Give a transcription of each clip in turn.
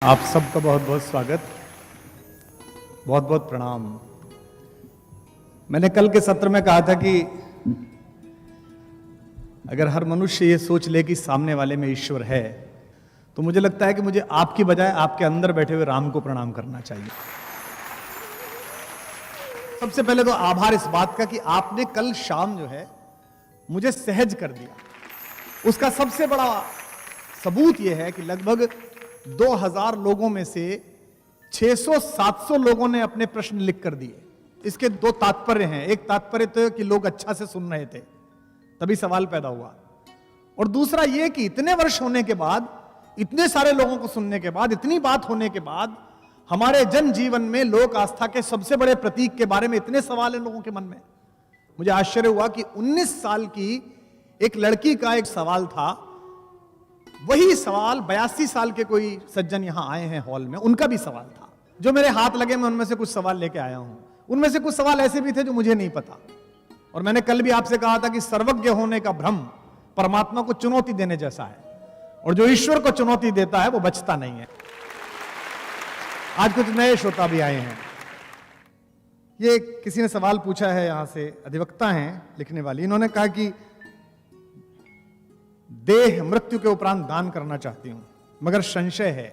आप सबका बहुत बहुत स्वागत, बहुत बहुत प्रणाम। मैंने कल के सत्र में कहा था कि अगर हर मनुष्य ये सोच ले कि सामने वाले में ईश्वर है, तो मुझे लगता है कि मुझे आपकी बजाय आपके अंदर बैठे हुए राम को प्रणाम करना चाहिए। सबसे पहले तो आभार इस बात का कि आपने कल शाम जो है मुझे सहज कर दिया। उसका सबसे बड़ा सबूत यह है कि लगभग 2000 लोगों में से 600-700 लोगों ने अपने प्रश्न लिख कर दिए। इसके दो तात्पर्य हैं। एक तात्पर्य तो कि लोग अच्छा से सुन रहे थे, तभी सवाल पैदा हुआ, और दूसरा यह कि इतने वर्ष होने के बाद, इतने सारे लोगों को सुनने के बाद, इतनी बात होने के बाद, हमारे जन जीवन में लोक आस्था के सबसे बड़े प्रतीक के बारे में इतने सवाल हैं लोगों के मन में। मुझे आश्चर्य हुआ कि 19 साल की एक लड़की का एक सवाल था। वही सवाल 82 साल के कोई सज्जन यहां आए हैं हॉल में, उनका भी सवाल था। जो मेरे हाथ लगे मैं उनमें से कुछ सवाल लेके आया हूं। उनमें से कुछ सवाल ऐसे भी थे जो मुझे नहीं पता। और मैंने कल भी आपसे कहा था कि सर्वज्ञ होने का भ्रम परमात्मा को चुनौती देने जैसा है, और जो ईश्वर को चुनौती देता है वो बचता नहीं है। आज कुछ नए श्रोता भी आए हैं। ये किसी ने सवाल पूछा है, यहां से अधिवक्ता हैं लिखने वाली, इन्होंने कहा कि देह मृत्यु के उपरांत दान करना चाहती हूं, मगर संशय है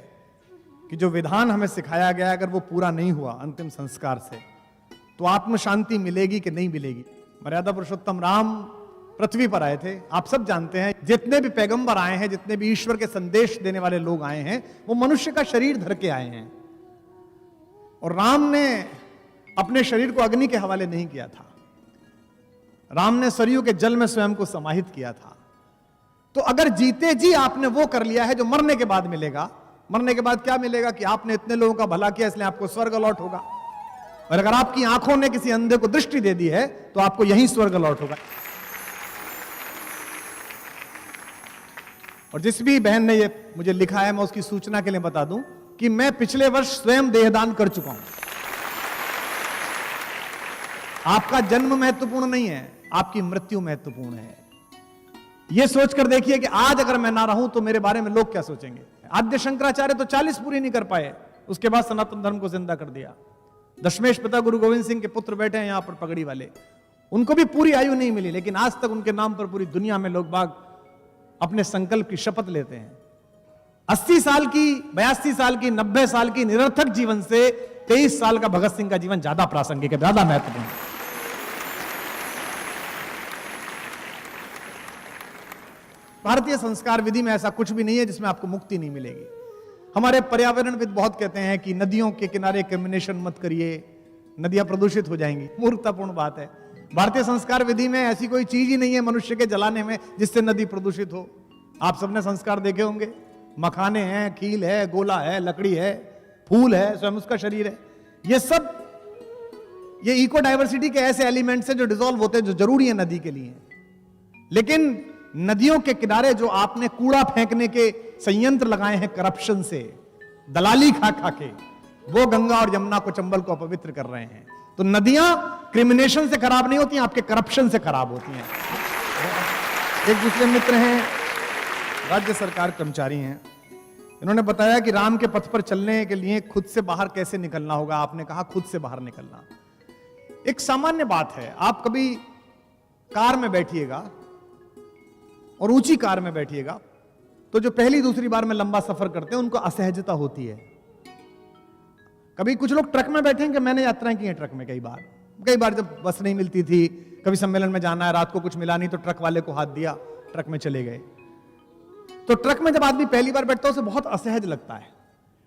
कि जो विधान हमें सिखाया गया अगर वो पूरा नहीं हुआ अंतिम संस्कार से, तो आत्म शांति मिलेगी कि नहीं मिलेगी। मर्यादा पुरुषोत्तम राम पृथ्वी पर आए थे, आप सब जानते हैं। जितने भी पैगंबर आए हैं, जितने भी ईश्वर के संदेश देने वाले लोग आए हैं, वो मनुष्य का शरीर धर के आए हैं। और राम ने अपने शरीर को अग्नि के हवाले नहीं किया था। राम ने सरयू के जल में स्वयं को समाहित किया था। तो अगर जीते जी आपने वो कर लिया है जो मरने के बाद मिलेगा, मरने के बाद क्या मिलेगा कि आपने इतने लोगों का भला किया इसलिए आपको स्वर्ग अलॉट होगा। और अगर आपकी आंखों ने किसी अंधे को दृष्टि दे दी है तो आपको यहीं स्वर्ग अलॉट होगा। और जिस भी बहन ने ये मुझे लिखा है, मैं उसकी सूचना के लिए बता दूं कि मैं पिछले वर्ष स्वयं देहदान कर चुका हूं। आपका जन्म महत्वपूर्ण नहीं है, आपकी मृत्यु महत्वपूर्ण है। यह सोचकर देखिए कि आज अगर मैं ना रहूं तो मेरे बारे में लोग क्या सोचेंगे। आद्य शंकराचार्य तो 40 पूरी नहीं कर पाए, उसके बाद सनातन धर्म को जिंदा कर दिया। दशमेश पिता गुरु गोविंद सिंह के पुत्र बैठे हैं यहां पर पगड़ी वाले, उनको भी पूरी आयु नहीं मिली, लेकिन आज तक उनके नाम पर पूरी दुनिया में लोग बाग अपने संकल्प की शपथ लेते हैं। 80 साल की, 82 साल की, 90 साल की निरर्थक जीवन से 23 साल का भगत सिंह का जीवन ज्यादा प्रासंगिक है, ज्यादा महत्वपूर्ण है। भारतीय संस्कार विधि में ऐसा कुछ भी नहीं है जिसमें आपको मुक्ति नहीं मिलेगी। हमारे पर्यावरणविद बहुत कहते हैं कि नदियों के किनारे कैमिनेशन मत करिए, नदियां प्रदूषित हो जाएंगी। मूर्खतापूर्ण बात है। भारतीय संस्कार विधि में ऐसी कोई चीज ही नहीं है मनुष्य के जलाने में जिससे नदी प्रदूषित हो। आप सबने संस्कार देखे होंगे, मखाने हैं, कील है, गोला है, लकड़ी है, फूल है, स्वयं उसका शरीर है। ये सब, ये इको डाइवर्सिटी के ऐसे एलिमेंट्स हैं जो डिसॉल्व होते हैं, जो जरूरी है नदी के लिए। लेकिन नदियों के किनारे जो आपने कूड़ा फेंकने के संयंत्र लगाए हैं करप्शन से, दलाली खा खा के, वो गंगा और यमुना को, चंबल को अपवित्र कर रहे हैं। तो नदियां क्रिमिनेशन से खराब नहीं होती, आपके करप्शन से खराब होती हैं। एक दूसरे मित्र हैं, राज्य सरकार कर्मचारी हैं, इन्होंने बताया कि राम के पथ पर चलने के लिए खुद से बाहर कैसे निकलना होगा। आपने कहा खुद से बाहर निकलना एक सामान्य बात है। आप कभी कार में बैठिएगा और ऊंची कार में बैठिएगा, तो जो पहली दूसरी बार में लंबा सफर करते हैं उनको असहजता होती है। कभी कुछ लोग ट्रक में बैठेंगे, मैंने यात्राएं की हैं ट्रक में कई बार जब बस नहीं मिलती थी, कभी सम्मेलन में जाना है, रात को कुछ मिला नहीं तो ट्रक वाले को हाथ दिया, ट्रक में चले गए। तो ट्रक में जब आदमी पहली बार बैठता है उसे बहुत असहज लगता है।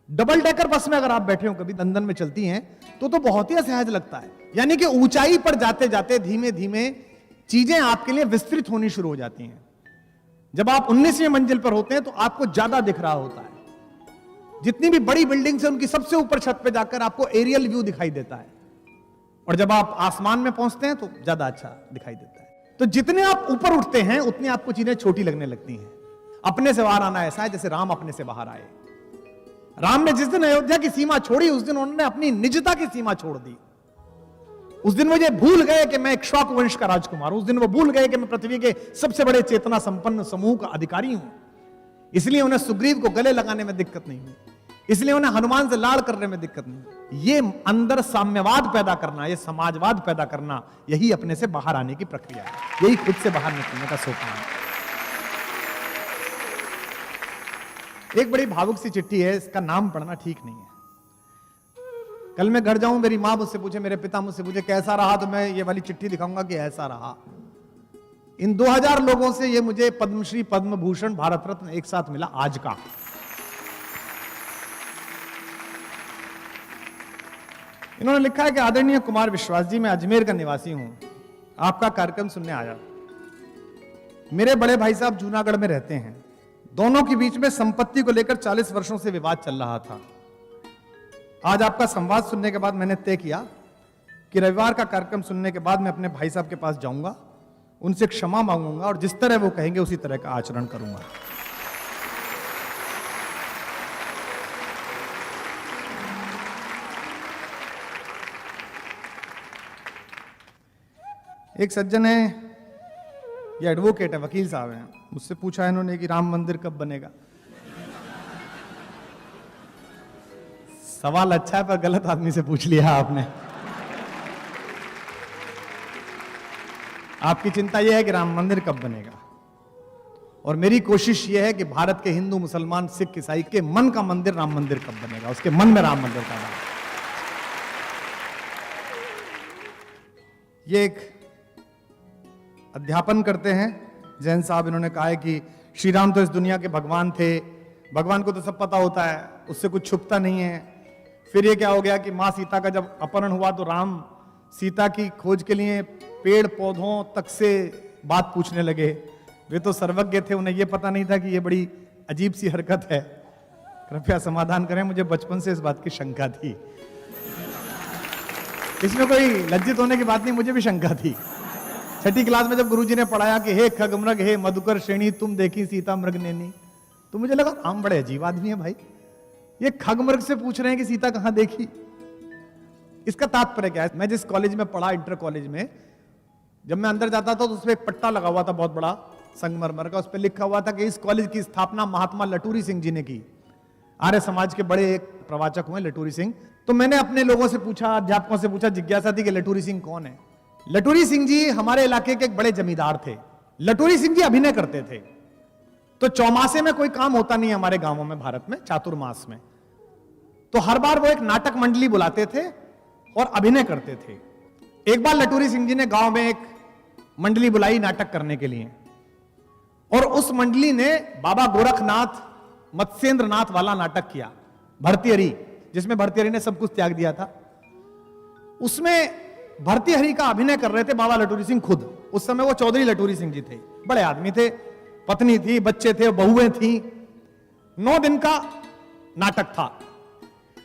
डबल डेकर बस में अगर आप बैठे हो, कभी लंदन में चलती हैं, तो बहुत ही असहज लगता है। यानी कि ऊंचाई पर जाते जाते धीमे धीमे चीजें आपके लिए विस्तृत होनी शुरू हो जाती हैं। जब आप 19वीं मंजिल पर होते हैं तो आपको ज्यादा दिख रहा होता है। जितनी भी बड़ी बिल्डिंग्स हैं उनकी सबसे ऊपर छत पे जाकर आपको एरियल व्यू दिखाई देता है, और जब आप आसमान में पहुंचते हैं तो ज्यादा अच्छा दिखाई देता है। तो जितने आप ऊपर उठते हैं उतनी आपको चीजें छोटी लगने लगती हैं। अपने से बाहर आना ऐसा है जैसे राम अपने से बाहर आए। राम ने जिस दिन अयोध्या की सीमा छोड़ी, उस दिन उन्होंने अपनी निजता की सीमा छोड़ दी। उस दिन वो ये भूल गए कि मैं इक्ष्वाकु वंश का राजकुमार हूं। उस दिन वो भूल गए कि मैं पृथ्वी के सबसे बड़े चेतना संपन्न समूह का अधिकारी हूं। इसलिए उन्हें सुग्रीव को गले लगाने में दिक्कत नहीं हुई। इसलिए उन्हें हनुमान से लाड़ करने में दिक्कत नहीं। ये अंदर साम्यवाद पैदा करना, ये समाजवाद पैदा करना, यही अपने से बाहर आने की प्रक्रिया है, यही खुद से बाहर निकलने का सोपान है। एक बड़ी भावुक सी चिट्ठी है, इसका नाम पढ़ना ठीक नहीं है। कल मैं घर जाऊं, मेरी मां मुझसे पूछे, मेरे पिता मुझसे पूछे कैसा रहा, तो मैं ये वाली चिट्ठी दिखाऊंगा कि ऐसा रहा। इन 2000 लोगों से ये मुझे पद्मश्री, पद्म भूषण, भारत रत्न एक साथ मिला आज का। इन्होंने लिखा है कि आदरणीय कुमार विश्वास जी, मैं अजमेर का निवासी हूं, आपका कार्यक्रम सुनने आया। मेरे बड़े भाई साहब जूनागढ़ में रहते हैं, दोनों के बीच में संपत्ति को लेकर 40 वर्षों से विवाद चल रहा था। आज आपका संवाद सुनने के बाद मैंने तय किया कि रविवार का कार्यक्रम सुनने के बाद मैं अपने भाई साहब के पास जाऊंगा, उनसे क्षमा मांगूंगा और जिस तरह वो कहेंगे उसी तरह का आचरण करूंगा। एक सज्जन है, ये एडवोकेट है, वकील साहब हैं, मुझसे पूछा इन्होंने कि राम मंदिर कब बनेगा। सवाल अच्छा है पर गलत आदमी से पूछ लिया आपने। आपकी चिंता यह है कि राम मंदिर कब बनेगा, और मेरी कोशिश यह है कि भारत के हिंदू, मुसलमान, सिख, ईसाई के मन का मंदिर, राम मंदिर कब बनेगा, उसके मन में राम मंदिर का नाम। ये एक अध्यापन करते हैं जैन साहब, इन्होंने कहा है कि श्री राम तो इस दुनिया के भगवान थे, भगवान को तो सब पता होता है, उससे कुछ छुपता नहीं है। फिर ये क्या हो गया कि मां सीता का जब अपहरण हुआ तो राम सीता की खोज के लिए पेड़ पौधों तक से बात पूछने लगे। वे तो सर्वज्ञ थे, उन्हें यह पता नहीं था कि यह बड़ी अजीब सी हरकत है। कृपया समाधान करें, मुझे बचपन से इस बात की शंका थी। इसमें कोई लज्जित होने की बात नहीं, मुझे भी शंका थी। छठी क्लास में जब गुरुजी ने पढ़ाया कि हे खगमृग, हे मधुकर श्रेणी, तुम देखी सीता मृग नैनी, तो मुझे लगा राम बड़े अजीब आदमी है भाई, ये खगमृग से पूछ रहे हैं कि सीता कहां देखी। इसका तात्पर्य क्या है? मैं जिस कॉलेज में पढ़ा, इंटर कॉलेज में, जब मैं अंदर जाता था तो उसपे एक पट्टा लगा हुआ था बहुत बड़ा संगमरमर का, उस पर लिखा हुआ था कि इस कॉलेज की स्थापना महात्मा लटूरी सिंह जी ने की। आर्य समाज के बड़े एक प्रवाचक हुए लटूरी सिंह। तो मैंने अपने लोगों से पूछा, अध्यापकों से पूछा, जिज्ञासा थी कि लटूरी सिंह कौन है। लटूरी सिंह जी हमारे इलाके के एक बड़े जमींदार थे। लटूरी सिंह जी अभिनय करते थे। तो चौमासे में कोई काम होता नहीं हमारे गांवों में, भारत में चातुर्मास में, तो हर बार वो एक नाटक मंडली बुलाते थे और अभिनय करते थे। एक बार लटूरी सिंह जी ने गांव में एक मंडली बुलाई नाटक करने के लिए, और उस मंडली ने बाबा गोरखनाथ, मत्स्येंद्र नाथ वाला नाटक किया, भर्तृहरि, जिसमें भर्तृहरि ने सब कुछ त्याग दिया था। उसमें भर्तृहरि का अभिनय कर रहे थे बाबा लटूरी सिंह खुद। उस समय वो चौधरी लटूरी सिंह जी थे, बड़े आदमी थे, पत्नी थी, बच्चे थे, बहुएं थी। 9 दिन का नाटक था।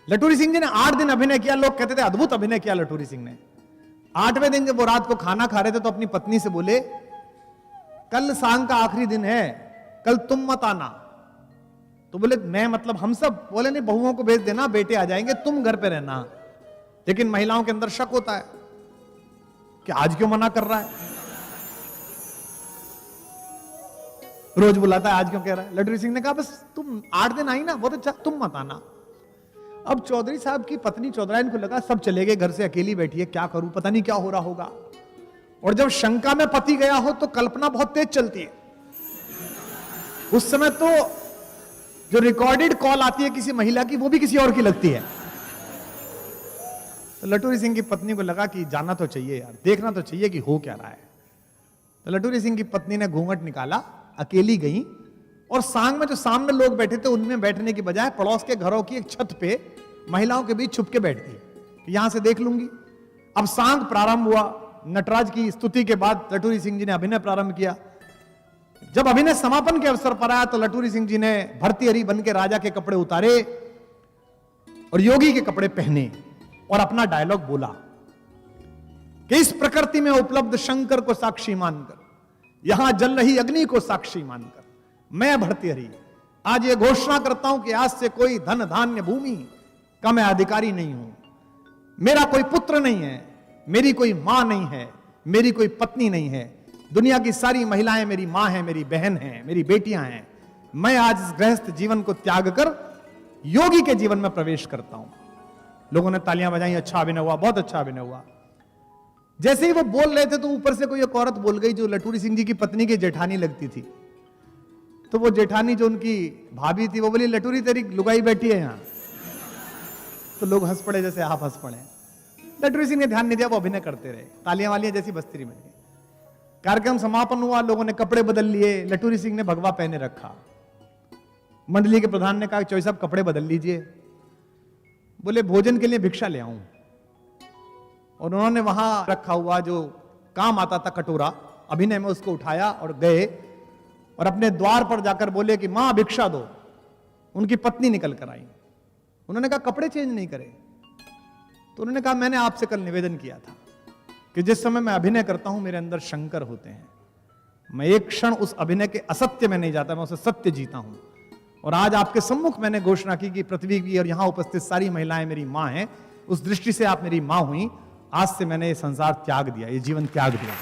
लटूरी सिंह जी ने 8 दिन अभिनय किया। लोग कहते थे अद्भुत अभिनय किया लटूरी सिंह ने। 8वें दिन जब वो रात को खाना खा रहे थे तो अपनी पत्नी से बोले, कल सांग का आखिरी दिन है, कल तुम मत आना। तो बोले मैं मतलब हम सब? बोले नहीं, बहुओं को भेज देना, बेटे आ जाएंगे, तुम घर पे रहना। लेकिन महिलाओं के अंदर शक होता है कि आज क्यों मना कर रहा है, रोज बुलाता है, आज क्यों कह रहा है। लटूरी सिंह ने कहा बस तुम 8 दिन आई ना, बहुत अच्छा, तुम मत आना। अब चौधरी साहब की पत्नी चौधराइन को लगा सब चले गए, घर से अकेली बैठी है, क्या करूं, पता नहीं क्या हो रहा होगा। और जब शंका में पति गया हो तो कल्पना बहुत तेज चलती है। उस समय तो जो रिकॉर्डेड कॉल आती है किसी महिला की, वो भी किसी और की लगती है। तो लटूरी सिंह की पत्नी को लगा कि जाना तो चाहिए यार, देखना तो चाहिए कि हो क्या रहा है। तो लटूरी सिंह की पत्नी ने घूंघट निकाला, अकेली गई, और सांग में जो सामने लोग बैठे थे उनमें बैठने की बजाय पड़ोस के घरों की एक छत पे महिलाओं के बीच छुप के बैठती, यहां से देख लूंगी। अब सांग प्रारंभ हुआ। नटराज की स्तुति के बाद लटूरी सिंह जी ने अभिनय प्रारंभ किया। जब अभिनय समापन के अवसर पर आया तो लटूरी सिंह जी ने भर्तृहरि बन के राजा के कपड़े उतारे और योगी के कपड़े पहने और अपना डायलॉग बोला कि इस प्रकृति में उपलब्ध शंकर को साक्षी मानकर, यहां जल रही अग्नि को साक्षी मानकर, मैं भर्तृहरि आज ये घोषणा करता हूं कि आज से कोई धन धान्य भूमि का मैं अधिकारी नहीं हूं। मेरा कोई पुत्र नहीं है, मेरी कोई मां नहीं है, मेरी कोई पत्नी नहीं है। दुनिया की सारी महिलाएं मेरी मां हैं, मेरी बहन हैं, मेरी बेटियां हैं। मैं आज इस गृहस्थ जीवन को त्याग कर योगी के जीवन में प्रवेश करता हूं। लोगों ने तालियां बजाई, अच्छा अभिनय हुआ, बहुत अच्छा अभिनय हुआ। जैसे ही वो बोल रहे थे तो ऊपर से कोई एक औरत बोल गई जो लटूरी सिंह जी की पत्नी की जेठानी लगती थी। तो वो जेठानी जो उनकी भाभी थी वो बोली, लटूरी तेरी लुगाई बैठी है यहां। तो लोग हंस पड़े जैसे आप हंस पड़े। लटूरी सिंह ने ध्यान नहीं दिया, वो अभिनय करते रहे, तालियां वालियां जैसी बस्ती में। कार्यक्रम समापन हुआ, लोगों ने कपड़े बदल लिए, लटूरी सिंह ने भगवा पहने रखा। मंडली के प्रधान ने कहा, चौधरी साहब कपड़े बदल लीजिए। बोले भोजन के लिए भिक्षा ले आऊं। और उन्होंने वहां रखा हुआ जो काम आता था कटोरा अभिनय में, उसको उठाया और गए और अपने द्वार पर जाकर बोले कि मां भिक्षा दो। उनकी पत्नी निकल कर आई। उन्होंने कहा कपड़े चेंज नहीं करे। तो उन्होंने कहा मैंने आपसे कल निवेदन किया था कि जिस समय मैं अभिनय करता हूं मेरे अंदर शंकर होते हैं, मैं एक क्षण उस अभिनय के असत्य में नहीं जाता, मैं उसे सत्य जीता हूं। और आज आपके सम्मुख मैंने घोषणा की कि पृथ्वी की और यहां उपस्थित सारी महिलाएं मेरी मां हैं, उस दृष्टि से आप मेरी मां हुई। आज से मैंने ये संसार त्याग दिया, ये जीवन त्याग दिया।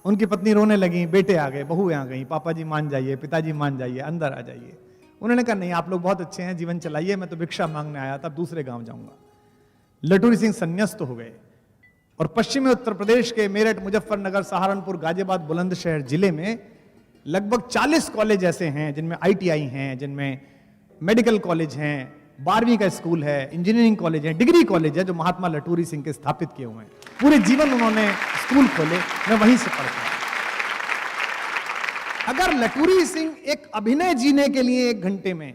उनकी पत्नी रोने लगी, बेटे आ गए, बहुएं आ गई, पापा जी मान जाइए, पिताजी मान जाइए, अंदर आ जाइए। उन्होंने कहा नहीं, आप लोग बहुत अच्छे हैं, जीवन चलाइए, मैं तो भिक्षा मांगने आया था, दूसरे गांव जाऊंगा। लटूरी सिंह संन्यास्त हो गए और पश्चिमी उत्तर प्रदेश के मेरठ, मुजफ्फरनगर, सहारनपुर, गाजियाबाद, बुलंदशहर जिले में लगभग 40 कॉलेज ऐसे हैं जिनमें ITI हैं, जिनमें मेडिकल कॉलेज हैं, 12वीं का स्कूल है, इंजीनियरिंग कॉलेज है, डिग्री कॉलेज है, जो महात्मा लटूरी सिंह के स्थापित किए हुए हैं। पूरे जीवन उन्होंने स्कूल खोले, मैं वहीं से पढ़ता। अगर लटूरी सिंह एक अभिनय जीने के लिए 1 घंटे में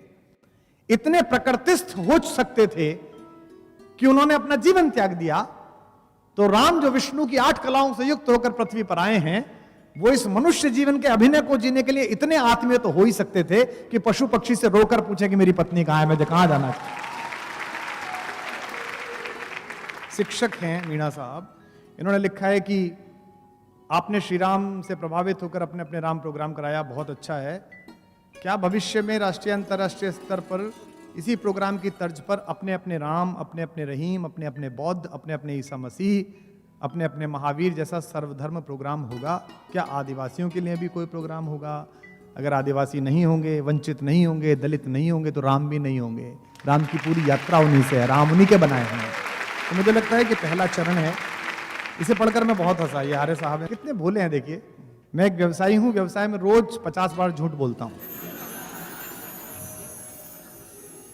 इतने प्रकृतिस्थ हो सकते थे कि उन्होंने अपना जीवन त्याग दिया, तो राम जो विष्णु की 8 कलाओं से युक्त होकर पृथ्वी पर आए हैं, वो इस मनुष्य जीवन के अभिनय को जीने के लिए इतने आत्मीय तो हो ही सकते थे कि पशु पक्षी से रोकर पूछे कि मेरी पत्नी कहां है, मुझे कहां जाना चाहिए। शिक्षक हैं मीणा साहब, इन्होंने लिखा है कि आपने श्री राम से प्रभावित होकर अपने अपने राम प्रोग्राम कराया, बहुत अच्छा है। क्या भविष्य में राष्ट्रीय अंतर्राष्ट्रीय स्तर पर इसी प्रोग्राम की तर्ज पर अपने अपने राम, अपने अपने रहीम, अपने अपने बौद्ध, अपने अपने ईसा मसीह, अपने अपने महावीर जैसा सर्वधर्म प्रोग्राम होगा? क्या आदिवासियों के लिए भी कोई प्रोग्राम होगा? अगर आदिवासी नहीं होंगे, वंचित नहीं होंगे, दलित नहीं होंगे, तो राम भी नहीं होंगे। राम की पूरी यात्रा उन्हीं से है, राम उन्हीं के बनाए हैं। तो मुझे लगता है कि पहला चरण है। इसे पढ़कर मैं बहुत हंसा। ये आर्य साहब है, कितने भोले हैं। देखिए, मैं एक व्यवसायी हूं, व्यवसाय में रोज 50 बार झूठ बोलता हूं।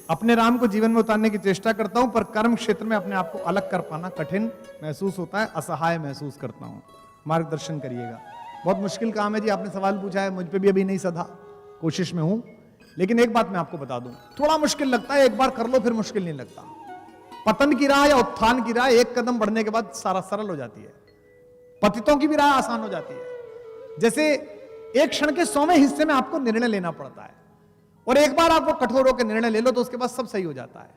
अपने राम को जीवन में उतारने की चेष्टा करता हूं, पर कर्म क्षेत्र में अपने आप को अलग कर पाना कठिन महसूस होता है, असहाय महसूस करता हूं। मार्गदर्शन करिएगा। बहुत मुश्किल काम है जी, आपने सवाल पूछा है, मुझ पे भी अभी नहीं सधा, कोशिश में हूं। लेकिन एक बात मैं आपको बता दूं, थोड़ा मुश्किल लगता है, एक बार कर लो फिर मुश्किल नहीं लगता। पतन की राह या उत्थान की राह 1 कदम बढ़ने के बाद सारा सरल हो जाती है। पतितों की भी राह आसान हो जाती है। जैसे एक क्षण के 100वें हिस्से में आपको निर्णय लेना पड़ता है, और एक बार आप वो कठोर होकर निर्णय ले लो तो उसके बाद सब सही हो जाता है।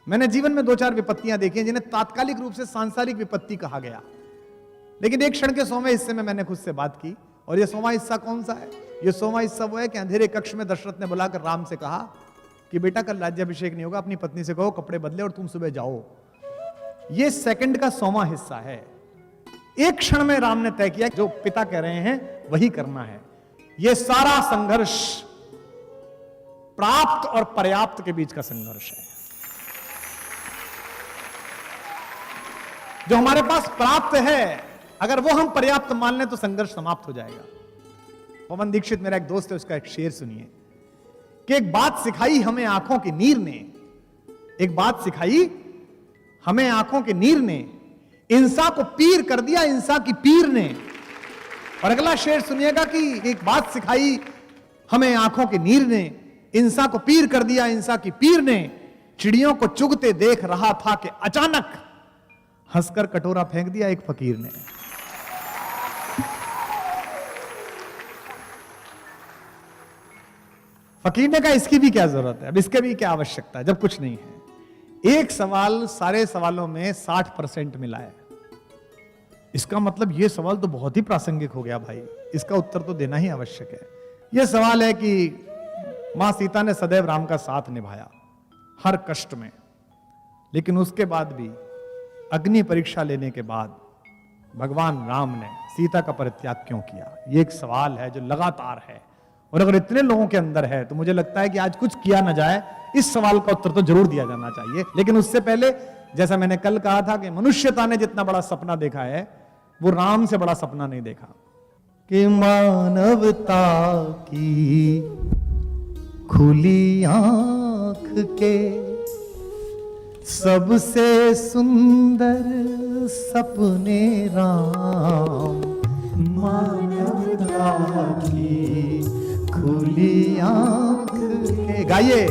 मैंने जीवन में 2-4 विपत्तियां देखी हैं जिन्हें तात्कालिक रूप से सांसारिक विपत्ति कहा गया, लेकिन एक क्षण के 100वें हिस्से में मैंने खुद से बात की। और ये 100वां हिस्सा कौन सा है? ये 100वां हिस्सा वो है कि अंधेरे कक्ष में दशरथ ने बुलाकर राम से कहा कि बेटा कल राज्याभिषेक नहीं होगा, अपनी पत्नी से कहो कपड़े बदले और तुम सुबह जाओ। ये सेकंड का 100वां हिस्सा है। एक क्षण में राम ने तय किया जो पिता कह रहे हैं वही करना है। यह सारा संघर्ष प्राप्त और पर्याप्त के बीच का संघर्ष है। जो हमारे पास प्राप्त है, अगर वो हम पर्याप्त मान लें तो संघर्ष समाप्त हो जाएगा। पवन दीक्षित मेरा एक दोस्त है, उसका एक शेर सुनिए कि एक बात सिखाई हमें आंखों की नीर ने, एक बात सिखाई हमें आंखों की नीर ने, इंसान को पीर कर दिया इंसान की पीर ने। और अगला शेर सुनिएगा कि एक बात सिखाई हमें आंखों की नीर ने, इंसान को पीर कर दिया इंसान की पीर ने। चिड़ियों को चुगते देख रहा था कि अचानक हंसकर कटोरा फेंक दिया एक फकीर ने। फकीर ने कहा इसकी भी क्या जरूरत है, अब इसके भी क्या आवश्यकता है जब कुछ नहीं है। एक सवाल सारे सवालों में 60% मिला है। इसका मतलब यह सवाल तो बहुत ही प्रासंगिक हो गया भाई, इसका उत्तर तो देना ही आवश्यक है। यह सवाल है कि मां सीता ने सदैव राम का साथ निभाया हर कष्ट में, लेकिन उसके बाद भी अग्नि परीक्षा लेने के बाद भगवान राम ने सीता का परित्याग क्यों किया? यह एक सवाल है जो लगातार है, और अगर इतने लोगों के अंदर है तो मुझे लगता है कि आज कुछ किया ना जाए, इस सवाल का उत्तर तो जरूर दिया जाना चाहिए। लेकिन उससे पहले, जैसा मैंने कल कहा था कि मनुष्यता ने जितना बड़ा सपना देखा है वो राम से बड़ा सपना नहीं देखा, कि मानवता की खुली आंख के सबसे सुंदर सपने राम, मानवता की खुली आंख के, गाइए,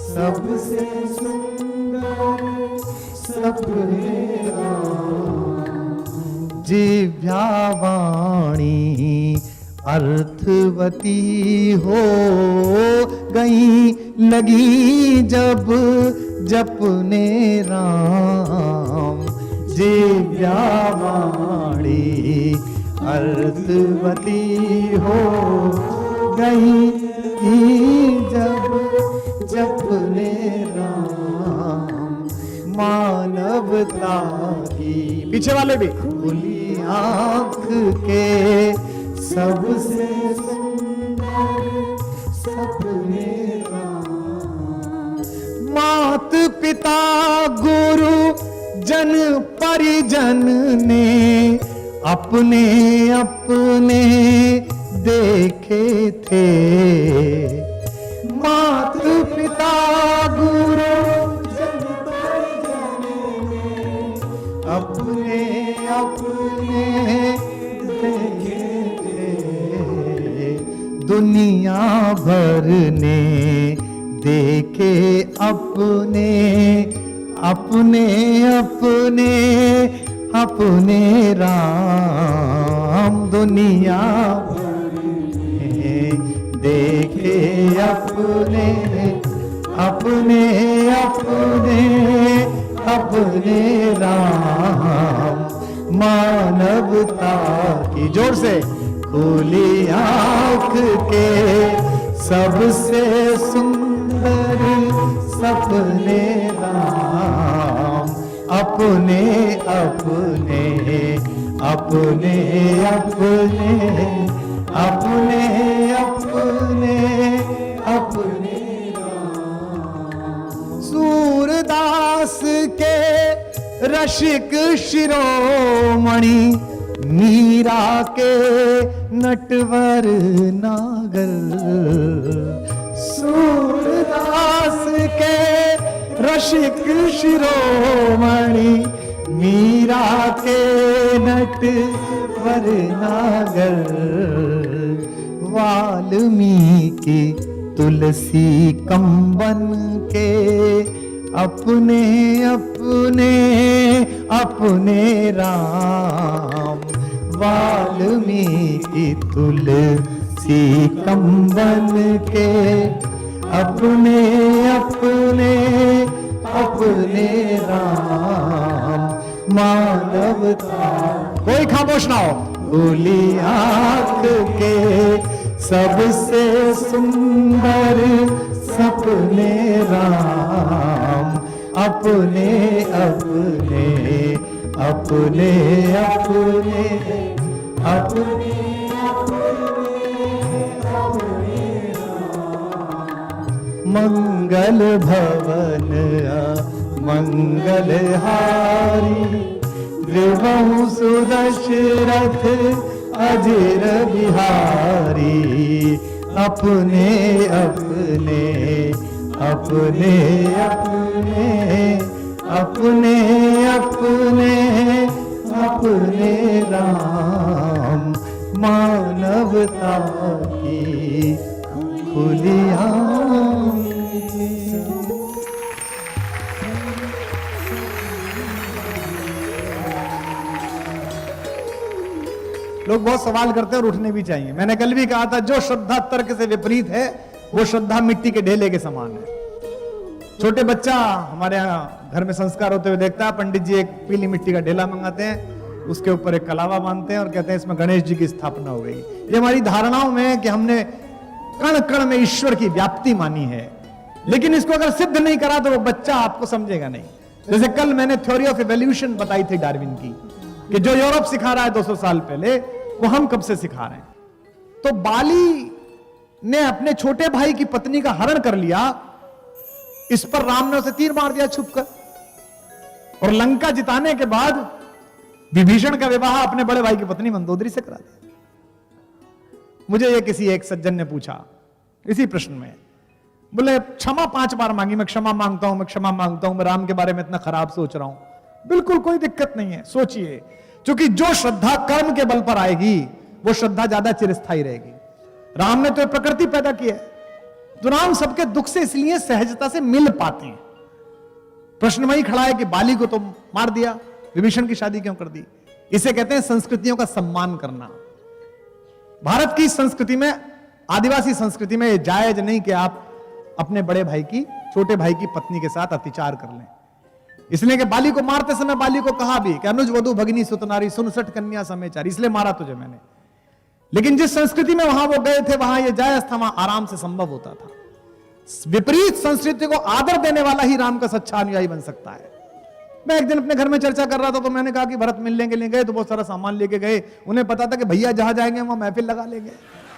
सबसे सुंदर सपने राम, जिभ्या वाणी अर्थवती हो गई, लगी जब जपने राम, जिभ्या वाणी अर्थवती हो गई जब जपने राम, मानवता की, पीछे वाले भी, खुली आंख के सबसे सुंदर सपने राम, मात पिता गुरु जन परिजन ने अपने अपने देखे थे, मात पिता गुरु जन परिजन ने अपने अपने देखे थे, दुनिया भर ने देखे अपने अपने अपने अपने राम, दुनिया भर ने देखे अपने अपने अपने अपने राम, मानवता की, जोर से, खुली आंख के सबसे सुंदर सपने राम, अपने अपने अपने अपने अपने अपने अपने राम, सूरदास के रसिक शिरोमणि मीरा के नटवर नागर, सूरदास के रसिक शिरोमणि मीरा के नटवर नागर, वाल्मीकि तुलसी कंबन के अपने अपने अपने राम, वाल्मीकि तुलसी कंबन के अपने अपने अपने राम, मानवता, कोई खामोश ना हो, खुली आंख के सबसे सुंदर सपने राम, अपने अपने अपने अपने अपने मंगल भवन मंगल हारी, गृहं सुदशरथ अजर बिहारी, अपने अपने अपने अपने अपने अपने अपने राम, मानवता की खुली आंखें। लोग बहुत सवाल करते हैं और उठने भी चाहिए। मैंने कल भी कहा था, जो श्रद्धा तर्क से विपरीत है वो श्रद्धा मिट्टी के ढेले के समान है। छोटे बच्चा हमारे यहाँ घर में संस्कार होते हुए देखता है, पंडित जी एक पीली मिट्टी का ढेला मंगाते हैं, उसके ऊपर एक कलावा बांधते हैं और कहते हैं इसमें गणेश जी की स्थापना हो गई। ये हमारी धारणाओं में है कि हमने कण कण में ईश्वर की व्याप्ति मानी है, लेकिन इसको अगर सिद्ध नहीं करा तो वो बच्चा आपको समझेगा नहीं। जैसे कल मैंने थ्योरी ऑफ इवोल्यूशन बताई थी डार्विन की, कि जो यूरोप सिखा रहा है 200 साल पहले, वो हम कब से सिखा रहे हैं। तो बाली ने अपने छोटे भाई की पत्नी का हरण कर लिया, इस पर राम ने उसे तीर मार दिया छुपकर। और लंका जिताने के बाद विभीषण का विवाह अपने बड़े भाई की पत्नी मंदोदरी से करा दिया। मुझे ये किसी एक सज्जन ने पूछा इसी प्रश्न में, बोले क्षमा 5 बार मांगी, मैं क्षमा मांगता हूं, मैं क्षमा मांगता हूं, मैं राम के बारे में इतना खराब सोच रहा हूं। बिल्कुल कोई दिक्कत नहीं है, सोचिए, क्योंकि जो श्रद्धा कर्म के बल पर आएगी वो श्रद्धा ज्यादा चिरस्थायी रहेगी। राम ने तो प्रकृति पैदा की है, तो राम सबके दुख से इसलिए सहजता से मिल पाते हैं। प्रश्न वही खड़ा है कि बाली को तो मार दिया, विभीषण की शादी क्यों कर दी? इसे कहते हैं संस्कृतियों का सम्मान करना। भारत की संस्कृति में, आदिवासी संस्कृति में जायज नहीं कि आप अपने बड़े भाई की, छोटे भाई की पत्नी के साथ अत्याचार कर लें। इसलिए कि बाली को मारते समय बाली को कहा भी कि अनुज वधु भगिनी सुतनारी 69 कन्या समेचारी, इसलिए मारा तुझे मैंने। लेकिन जिस संस्कृति में वहां वो गए थे वहां ये जायज था, वहां आराम से संभव होता था। विपरीत संस्कृति को आदर देने वाला ही राम का सच्चा अनुयायी बन सकता है। मैं एक दिन अपने घर में चर्चा कर रहा था, तो मैंने कहा कि भरत मिलने के लिए गए तो बहुत सारा सामान लेके गए। उन्हें पता था कि भैया जहां जाएंगे वहां महफिल लगा लेंगे।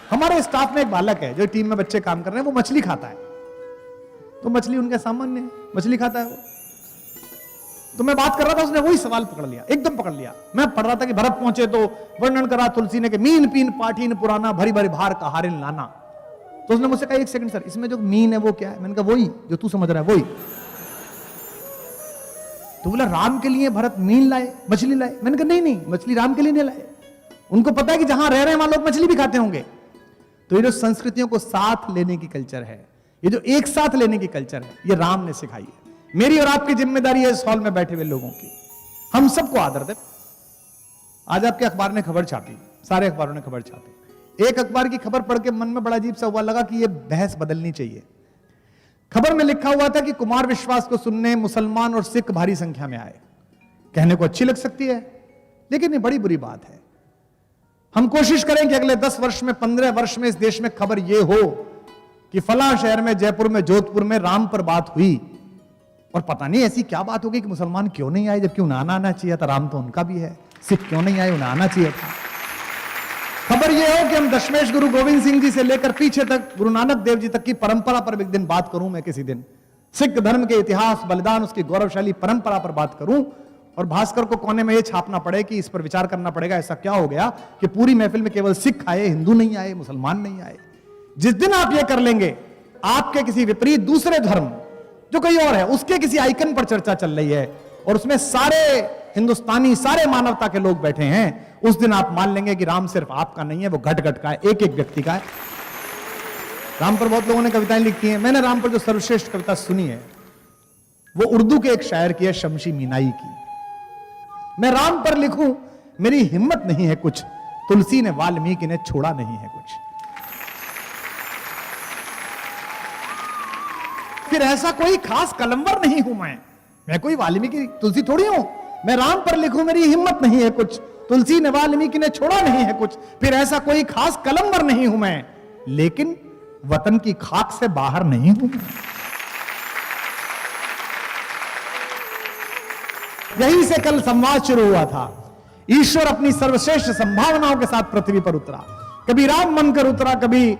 हमारे स्टाफ में एक बालक है जो टीम में बच्चे काम कर रहे हैं, वो मछली खाता है, तो मछली उनके सामान्य है, मछली खाता है वो। तो मैं बात कर रहा था, उसने वही सवाल पकड़ लिया, एकदम पकड़ लिया। मैं पढ़ रहा था कि भरत पहुंचे तो वर्णन करा तुलसी ने कि मीन पीन पाठीन पुराना भरी भरी भार कहारिन लाना। तो उसने मुझसे कहा 1 सेकंड सर, इसमें जो मीन है वो क्या है? मैंने कहा वही जो तू समझ रहा है वही। तो बोला राम के लिए भरत मीन लाए, मछली लाए? मैंने कहा नहीं नहीं, मछली राम के लिए नहीं लाए, उनको पता है कि जहां रह रहे हैं वहां लोग मछली भी खाते होंगे। तो ये जो संस्कृतियों को साथ लेने की कल्चर है, ये जो एक साथ लेने की कल्चर है, ये राम ने सिखाई है। मेरी और आपकी जिम्मेदारी है इस हॉल में बैठे हुए लोगों की, हम सबको आदर दें। आज आपके अखबार ने खबर छापी, सारे अखबारों ने खबर छापी। एक अखबार की खबर पढ़ के मन में बड़ा अजीब सा हुआ, लगा कि ये बहस बदलनी चाहिए। खबर में लिखा हुआ था कि कुमार विश्वास को सुनने मुसलमान और सिख भारी संख्या में आए। कहने को अच्छी लग सकती है, लेकिन ये बड़ी बुरी बात है। हम कोशिश करें कि अगले 10 वर्ष में, 15 वर्ष में इस देश में खबर यह हो कि फला शहर में, जयपुर में, जोधपुर में राम पर बात हुई, और पता नहीं ऐसी क्या बात होगी कि मुसलमान क्यों नहीं आए, जबकि उन्हें आना चाहिए था, राम तो उनका भी है। सिख क्यों नहीं आए, उन्हें आना चाहिए था। खबर यह हो कि हम दशमेश गुरु गोविंद सिंह जी से लेकर पीछे तक गुरु नानक देव जी तक की परंपरा पर एक दिन बात करूं। मैं किसी दिन सिख धर्म के इतिहास, बलिदान, उसकी गौरवशाली परंपरा पर बात करूं, और भास्कर को कोने में यह छापना पड़े कि इस पर विचार करना पड़ेगा ऐसा क्या हो गया कि पूरी महफिल में केवल सिख आए, हिंदू नहीं आए, मुसलमान नहीं आए। जिस दिन आप यह कर लेंगे, आपके किसी विपरीत दूसरे धर्म जो कोई और है उसके किसी आइकन पर चर्चा चल रही है और उसमें सारे हिंदुस्तानी, सारे मानवता के लोग बैठे हैं, उस दिन आप मान लेंगे कि राम सिर्फ आपका नहीं है, वो घट घट का है, एक एक व्यक्ति का है। राम पर बहुत लोगों ने कविताएं लिखी हैं। मैंने राम पर जो सर्वश्रेष्ठ कविता सुनी है वो उर्दू के एक शायर की है, शमशी मीनाई की। मैं राम पर लिखूं, मेरी हिम्मत नहीं है कुछ, तुलसी ने वाल्मीकि ने छोड़ा नहीं है कुछ। फिर ऐसा कोई खास कलमवर नहीं हूं मैं कोई वाल्मीकि तुलसी थोड़ी हूं। मैं राम पर लिखूं, मेरी हिम्मत नहीं है कुछ, तुलसी ने वाल्मीकि ने छोड़ा नहीं है कुछ। फिर ऐसा कोई खास कलमवर नहीं हूं मैं, लेकिन वतन की खाक से बाहर नहीं हूं मैं। यहीं से कल संवाद शुरू हुआ था। ईश्वर अपनी सर्वश्रेष्ठ संभावनाओं के साथ पृथ्वी पर उतरा। कभी राम बनकर उतरा, कभी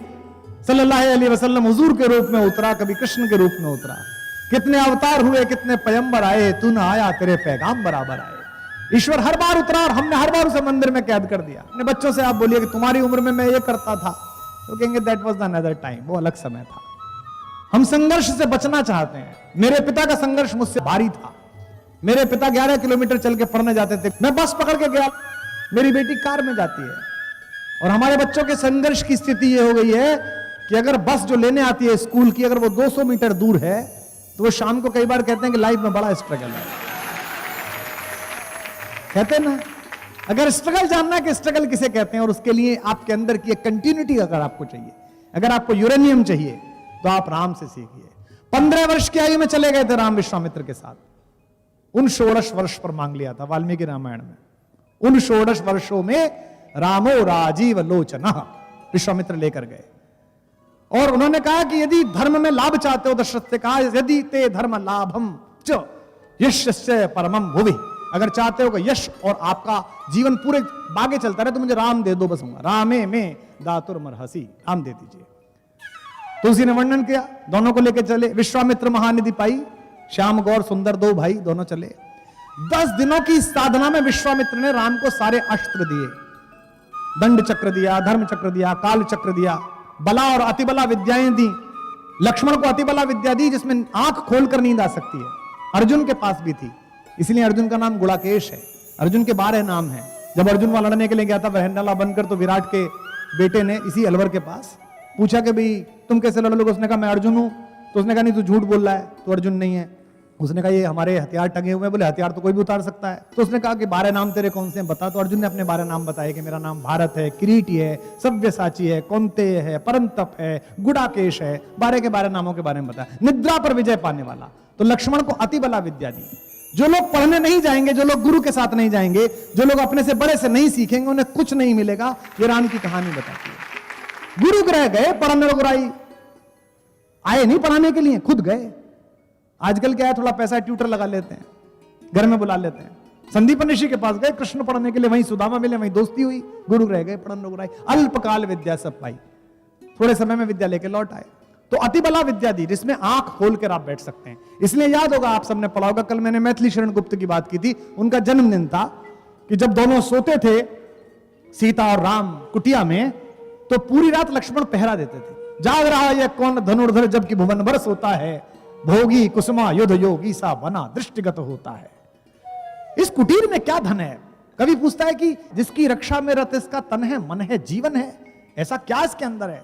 सल्लल्लाहु अलैहि वसल्लम हुजूर के रूप में उतरा, कभी कृष्ण के रूप में उतरा। कितने अवतार हुए, कितने पैगंबर आए, तू न आया तेरे पैगाम बराबर आए। ईश्वर हर बार उतरा और हमने हर बार उसे मंदिर में कैद कर दिया। अपने बच्चों से आप बोलिए कि तुम्हारी उम्र में मैं ये करता था, तो कहेंगे दैट वाज अनदर टाइम, वो अलग समय था। हम संघर्ष से बचना चाहते हैं। मेरे पिता का संघर्ष मुझसे भारी था। मेरे पिता 11 किलोमीटर चल के पढ़ने जाते थे, मैं बस पकड़ के गया, मेरी बेटी कार में जाती है। और हमारे बच्चों के संघर्ष की स्थिति यह हो गई है कि अगर बस जो लेने आती है स्कूल की, अगर वो 200 मीटर दूर है, तो वो शाम को कई बार कहते हैं कि लाइफ में बड़ा स्ट्रगल है। कहते हैं ना, अगर स्ट्रगल जानना है कि स्ट्रगल किसे कहते हैं, और उसके लिए आपके अंदर की एक कंटिन्यूटी अगर आपको चाहिए, अगर आपको यूरेनियम चाहिए, तो आप राम से सीखिए। 15 वर्ष की आयु में चले गए थे राम विश्वामित्र के साथ। उन 16 वर्ष पर मांग लिया था वाल्मीकि रामायण में। उन 16 वर्षों में रामो राजीव लोचना विश्वामित्र लेकर गए, और उन्होंने कहा कि यदि धर्म में लाभ चाहते हो, दशरथ से कहा यदि ते धर्म लाभम च यशस्य परमम भुवि, अगर चाहते हो कि यश और आपका जीवन पूरे बागे चलता रहे, तो मुझे राम दे दो, बस रामे में दातुर मरहसी, राम दे दीजिए। तुलसी ने वर्णन किया, दोनों को लेकर चले। विश्वामित्र महानिधि पाई, श्याम गौर सुंदर दो भाई दोनों चले। 10 दिनों की साधना में विश्वामित्र ने राम को सारे अस्त्र दिए, दंड चक्र दिया, धर्म चक्र दिया, काल चक्र दिया, बला और अतिबला विद्याएं दी। लक्ष्मण को अतिबला विद्या दी जिसमें आंख खोलकर नींद आ सकती है, अर्जुन के पास भी थी, इसलिए अर्जुन का नाम गुड़ाकेश है। अर्जुन के 12 नाम है। जब अर्जुन वहां लड़ने के लिए गया था वहंडला बनकर, तो विराट के बेटे ने इसी अलवर के पास पूछा कि भाई तुम कैसे लड़ लोगे? उसने कहा मैं अर्जुन हूं। तो उसने कहा नहीं, तू झूठ बोल रहा है, तो अर्जुन नहीं है। उसने कहा ये हमारे हथियार टंगे हुए हैं। बोले हथियार तो कोई भी उतार सकता है। तो उसने कहा कि 12 नाम तेरे कौन से हैं बता। तो अर्जुन ने अपने 12 नाम बताए कि मेरा नाम भारत है, किरीटी है, सव्यसाची है, कौंतेय है, परंतप है, गुड़ाकेश है। 12 के 12 नामों के बारे में बताया। निद्रा पर विजय पाने वाला। तो लक्ष्मण को अतिबला विद्या दी। जो लोग पढ़ने नहीं जाएंगे, जो लोग गुरु के साथ नहीं जाएंगे, जो लोग अपने से बड़े से नहीं सीखेंगे, उन्हें कुछ नहीं मिलेगा। ये राम की कहानी बताती है। गुरु ग्रह गए, पढ़ने गुराई आए नहीं पढ़ाने के लिए, खुद गए। आजकल क्या है, थोड़ा पैसा ट्यूटर लगा लेते हैं, घर में बुला लेते हैं। संदीप ऋषि के पास गए कृष्ण पढ़ने के लिए, वहीं सुदामा मिले, वहीं दोस्ती हुई, गुरु रह गए, पढ़न गुराई, अल्पकाल विद्या सब पाई, थोड़े समय में विद्या लेके लौट आए। तो अतिबला विद्या दी जिसमें आंख खोलकर आप बैठ सकते हैं। इसलिए याद होगा, आप सबने पढ़ा होगा, कल मैंने मैथिली शरण गुप्त की बात की थी। उनका जन्मदिन था कि जब दोनों सोते थे, सीता और राम कुटिया में, तो पूरी रात लक्ष्मण पहरा देते थे। जाग रहा है कौन धनुर्धर जबकि भुवन बरस होता है, भोगी कुसुमा युद्ध योगी सा बना दृष्टिगत होता है। इस कुटीर में क्या धन है? कवि पूछता है कि जिसकी रक्षा में रत इसका तन है, मन है, जीवन है, ऐसा क्या इसके अंदर है?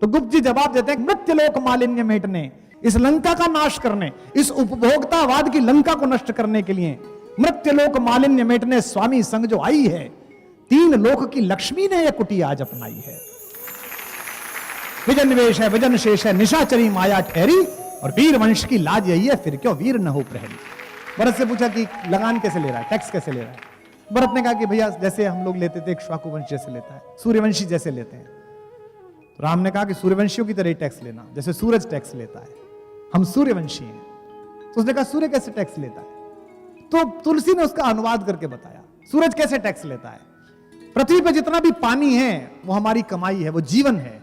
तो गुप्त जी जवाब देते हैं, मृत्युलोक मालिन्य मेटने, इस लंका का नाश करने, इस उपभोक्तावाद की लंका को नष्ट करने के लिए मृत्युलोक मालिन्य मेटने स्वामी संग जो आई है, 3 लोक की लक्ष्मी ने यह कुटिया आज अपनाई है। विजन वेश है, विजन शेष है, निशाचरी माया ठहरी, और वीर वंश की लाज यही है, फिर क्यों वीर न हो प्रहरी। भरत से पूछा कि लगान कैसे ले रहा है, टैक्स कैसे ले रहा है? भरत ने कहा कि भैया जैसे हम लोग लेते थे, एक इक्ष्वाकु वंश जैसे लेता है, सूर्यवंशी जैसे लेते हैं। तो राम ने कहा कि सूर्यवंशियों की तरह टैक्स लेना, जैसे सूरज टैक्स लेता है, हम सूर्यवंशी हैं। तो उसने कहा सूर्य कैसे टैक्स लेता है? तो तुलसी ने उसका अनुवाद करके बताया, सूरज कैसे टैक्स लेता है। पृथ्वी पर जितना भी पानी है वो हमारी कमाई है, वो जीवन है,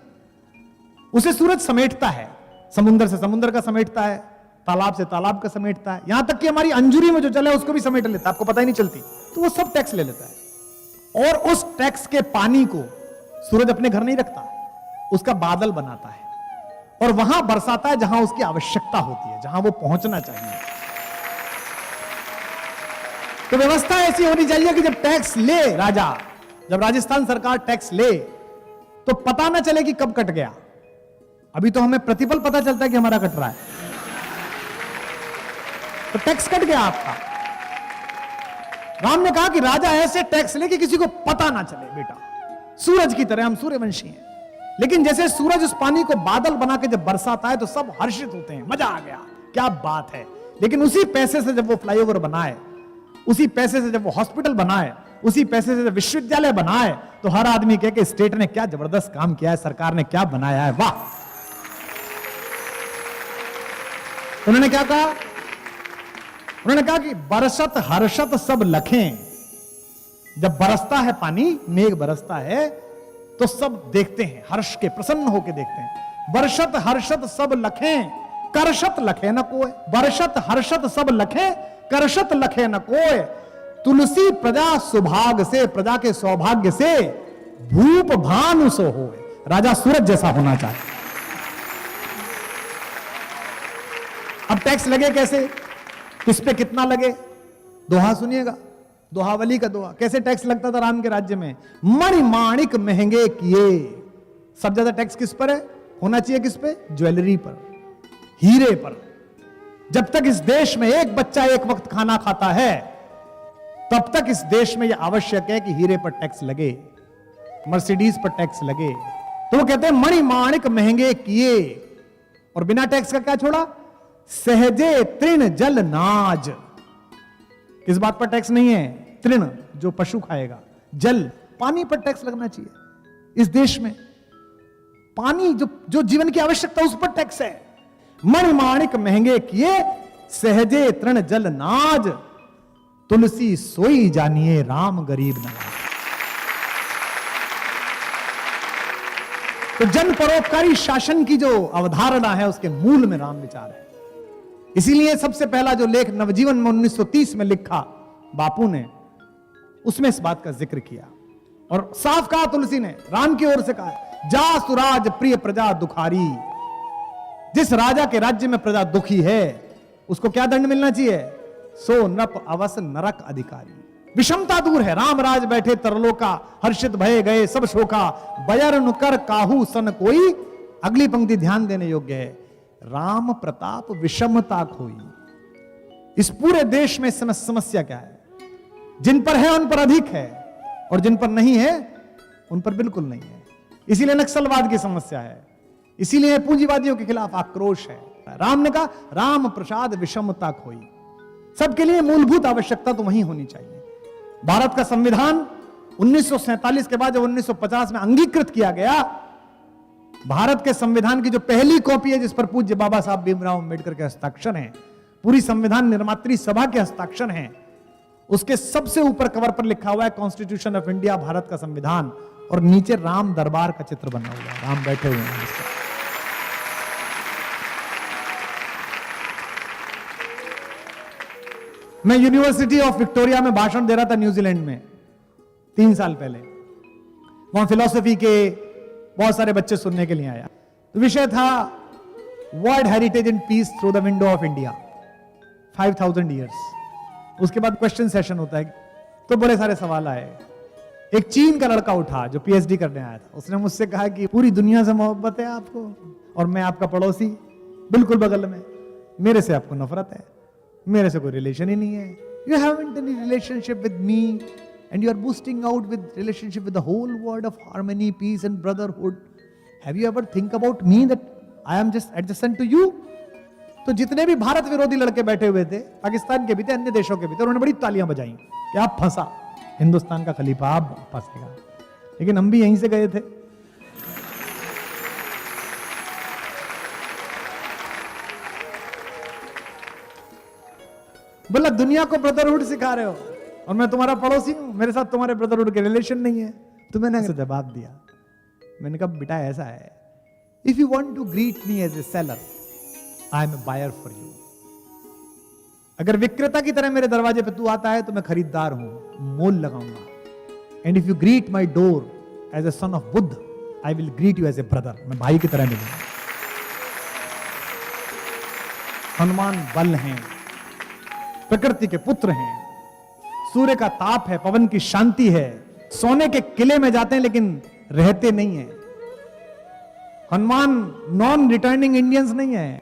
उसे सूरज समेटता है, समुद्र से समुद्र का समेटता है, तालाब से तालाब का समेटता है, यहां तक कि हमारी अंजुरी में जो चले उसको भी समेट लेता है, आपको पता ही नहीं चलती। तो वो सब टैक्स ले लेता है। और उस टैक्स के पानी को सूरज अपने घर नहीं रखता, उसका बादल बनाता है और वहां बरसाता है जहां उसकी आवश्यकता होती है, जहां वो पहुंचना चाहिए। तो व्यवस्था ऐसी होनी चाहिए कि जब टैक्स ले राजा, जब राजस्थान सरकार टैक्स ले, तो पता ना चले कि कब कट गया। अभी तो हमें प्रतिपल पता चलता है कि हमारा कट रहा है, तो टैक्स कट गया आपका। राम ने कहा कि राजा ऐसे टैक्स ले कि किसी को पता ना चले। बेटा सूरज की तरह हम सूर्यवंशी हैं, लेकिन जैसे सूरज उस पानी को बादल बना के जब बरसाता है तो सब हर्षित होते हैं, मजा आ गया, क्या बात है। लेकिन उसी पैसे से जब वो फ्लाईओवर बनाए, उसी पैसे से जब वो हॉस्पिटल बनाए, उसी पैसे से जब विश्वविद्यालय बनाए, तो हर आदमी कहे कि स्टेट ने क्या जबरदस्त काम किया है, सरकार ने क्या बनाया है, वाह। उन्होंने क्या कहा? उन्होंने कहा कि बरसत हर्षत सब लखें। जब बरसता है पानी, मेघ बरसता है, तो सब देखते हैं, हर्ष के, प्रसन्न होकर देखते हैं। बरसत हर्षत सब लखें, करशत लखे न कोय। बरसत हर्षत सब लखें, करशत लखे न कोय। तुलसी प्रजा सुभाग से, प्रजा के सौभाग्य से, भूप भानु सो होए। राजा सूरज जैसा होना चाहिए। अब टैक्स लगे कैसे, किस पे कितना लगे? दोहा सुनिएगा, दोहावली का दोहा। कैसे टैक्स लगता था राम के राज्य में? मणिमाणिक महंगे किए। सब ज्यादा टैक्स किस पर है? होना चाहिए किस पे? ज्वेलरी पर, हीरे पर। जब तक इस देश में एक बच्चा एक वक्त खाना खाता है, तब तक इस देश में यह आवश्यक है कि हीरे पर टैक्स लगे, मर्सिडीज पर टैक्स लगे। तो वो कहते हैं मणिमाणिक महंगे किए। और बिना टैक्स का क्या छोड़ा? सहजे तृण जल नाज। किस बात पर टैक्स नहीं है? तृण, जो पशु खाएगा, जल, पानी पर टैक्स लगना चाहिए। इस देश में पानी जो जीवन की आवश्यकता, उस पर टैक्स है। मणिमाणिक महंगे किए, सहजे तृण जल नाज। तुलसी सोई जानिए, राम गरीब नवाज। तो जन परोपकारी शासन की जो अवधारणा है उसके मूल में राम विचार है। इसीलिए सबसे पहला जो लेख नवजीवन में 1930 में लिखा बापू ने, उसमें इस बात का जिक्र किया और साफ कहा, तुलसी ने राम की ओर से कहा, जा सुराज प्रिय प्रजा दुखारी। जिस राजा के राज्य में प्रजा दुखी है उसको क्या दंड मिलना चाहिए? सो नृप अवस नरक अधिकारी। विषमता दूर है, राम राज बैठे तरलो का, हर्षित भये गए सब शोका, बयर नुकर काहू सन कोई। अगली पंक्ति ध्यान देने योग्य है, राम प्रताप विषमता खोई। इस पूरे देश में समस्या क्या है? जिन पर है उन पर अधिक है और जिन पर नहीं है उन पर बिल्कुल नहीं है। इसीलिए नक्सलवाद की समस्या है, इसीलिए पूंजीवादियों के खिलाफ आक्रोश है। राम ने कहा, राम प्रसाद विषमता खोई। सबके लिए मूलभूत आवश्यकता तो वही होनी चाहिए। भारत का संविधान 1947 के बाद जब 1950 में अंगीकृत किया गया, भारत के संविधान की जो पहली कॉपी है जिस पर पूज्य बाबा साहब भीमराव अंबेडकर के हस्ताक्षर हैं, पूरी संविधान निर्मात्री सभा के हस्ताक्षर हैं, उसके सबसे ऊपर कवर पर लिखा हुआ है कॉन्स्टिट्यूशन ऑफ इंडिया, भारत का संविधान, और नीचे राम दरबार का चित्र बना हुआ है, राम बैठे हुए हैं इस पर। मैं यूनिवर्सिटी ऑफ विक्टोरिया में भाषण दे रहा था न्यूजीलैंड में 3 साल पहले। वहां फिलॉसफी के बहुत सारे बच्चे सुनने के लिए आया। तो विषय था world heritage and peace through the window of India 5000 years. उसके बाद क्वेश्चन सेशन होता है, तो बड़े सारे सवाल आए। एक चीन का लड़का उठा जो पीएचडी करने आया था, उसने मुझसे कहा कि पूरी दुनिया से मोहब्बत है आपको और मैं आपका पड़ोसी बिल्कुल बगल में, मेरे से आपको नफरत है, मेरे से कोई रिलेशन ही नहीं है। You haven't any relationship with me and you are boosting out with relationship with the whole world of harmony, peace and brotherhood. Have you ever think about me that I am just adjacent to you? तो जितने भी भारत विरोधी लड़के बैठे हुए थे, पाकिस्तान के भी थे, अन्य देशों के भी थे, उन्होंने बड़ी तालियां बजाई कि आप फंसा, हिंदुस्तान का खलीफा आप फंसेगा। लेकिन हम भी यहीं से गए थे। बोला दुनिया को ब्रदरहुड सिखा रहे हो और मैं तुम्हारा पड़ोसी हूं, मेरे साथ तुम्हारे ब्रदरहुड के रिलेशन नहीं है। तो मैंने जवाब दिया, मैंने कहा बेटा ऐसा है, if you want to greet me as a seller, I am a buyer for you. अगर विक्रेता की तरह मेरे दरवाजे पे तू आता है तो मैं खरीदार हूं, मोल लगाऊंगा। And if you greet my door as a son of Buddha, I will greet you as a brother. मैं भाई की तरह मिलूंगा। हनुमान बल हैं, प्रकृति के पुत्र हैं, सूर्य का ताप है, पवन की शांति है, सोने के किले में जाते हैं लेकिन रहते नहीं है। हनुमान नॉन रिटर्निंग इंडियंस नहीं है।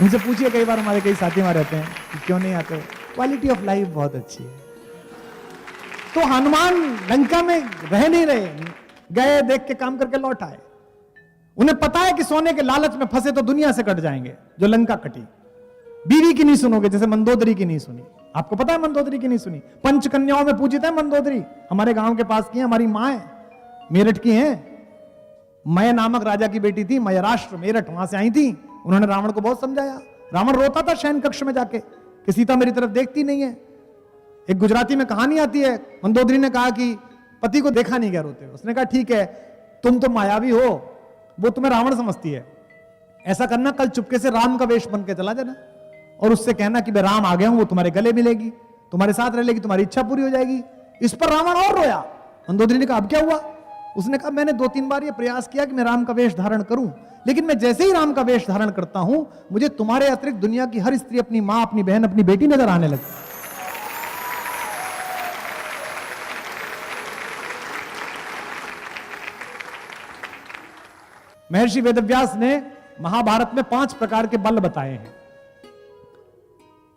उनसे पूछिए, कई बार हमारे कई साथी वहां रहते हैं कि क्यों नहीं आते, क्वालिटी ऑफ लाइफ बहुत अच्छी है। तो हनुमान लंका में रह नहीं रहे, गए, देख के काम करके लौट आए। उन्हें पता है कि सोने के लालच में फंसे तो दुनिया से कट जाएंगे, जो लंका कटी। बीवी की नहीं सुनोगे, जैसे मंदोदरी की नहीं सुनी। आपको पता है मंदोदरी की नहीं सुनी? पंचकन्याओं में पूजित है मंदोदरी, हमारे गांव के पास की है, हमारी मां है, मेरठ की है। मय नामक राजा की बेटी थी, मयराष्ट्र मेरठ, वहां से आई थी। उन्होंने रावण को बहुत समझाया। रावण रोता था शयन कक्ष में जाके कि सीता मेरी तरफ देखती नहीं है। एक गुजराती में कहानी आती है, मंदोदरी ने कहा कि पति को देखा नहीं क्या रोते हुए। उसने कहा ठीक है, तुम तो मायावी हो, वो तुम्हें रावण समझती है। ऐसा करना, कल चुपके से राम का वेश बन के चला जाना और उससे कहना कि मैं राम आ गया हूं, वो तुम्हारे गले मिलेगी, तुम्हारे साथ रह लेगी, तुम्हारी इच्छा पूरी हो जाएगी। इस पर रावण और रोया। मंदोदरी ने कहा अब क्या हुआ? उसने कहा मैंने 2-3 बार ये प्रयास किया कि मैं राम का वेश धारण करूं, लेकिन मैं जैसे ही राम का वेश धारण करता हूं, मुझे तुम्हारे अतिरिक्त दुनिया की हर स्त्री अपनी मां, अपनी बहन, अपनी बेटी नजर आने लगती। महर्षि वेदव्यास ने महाभारत में 5 प्रकार के बल बताए हैं।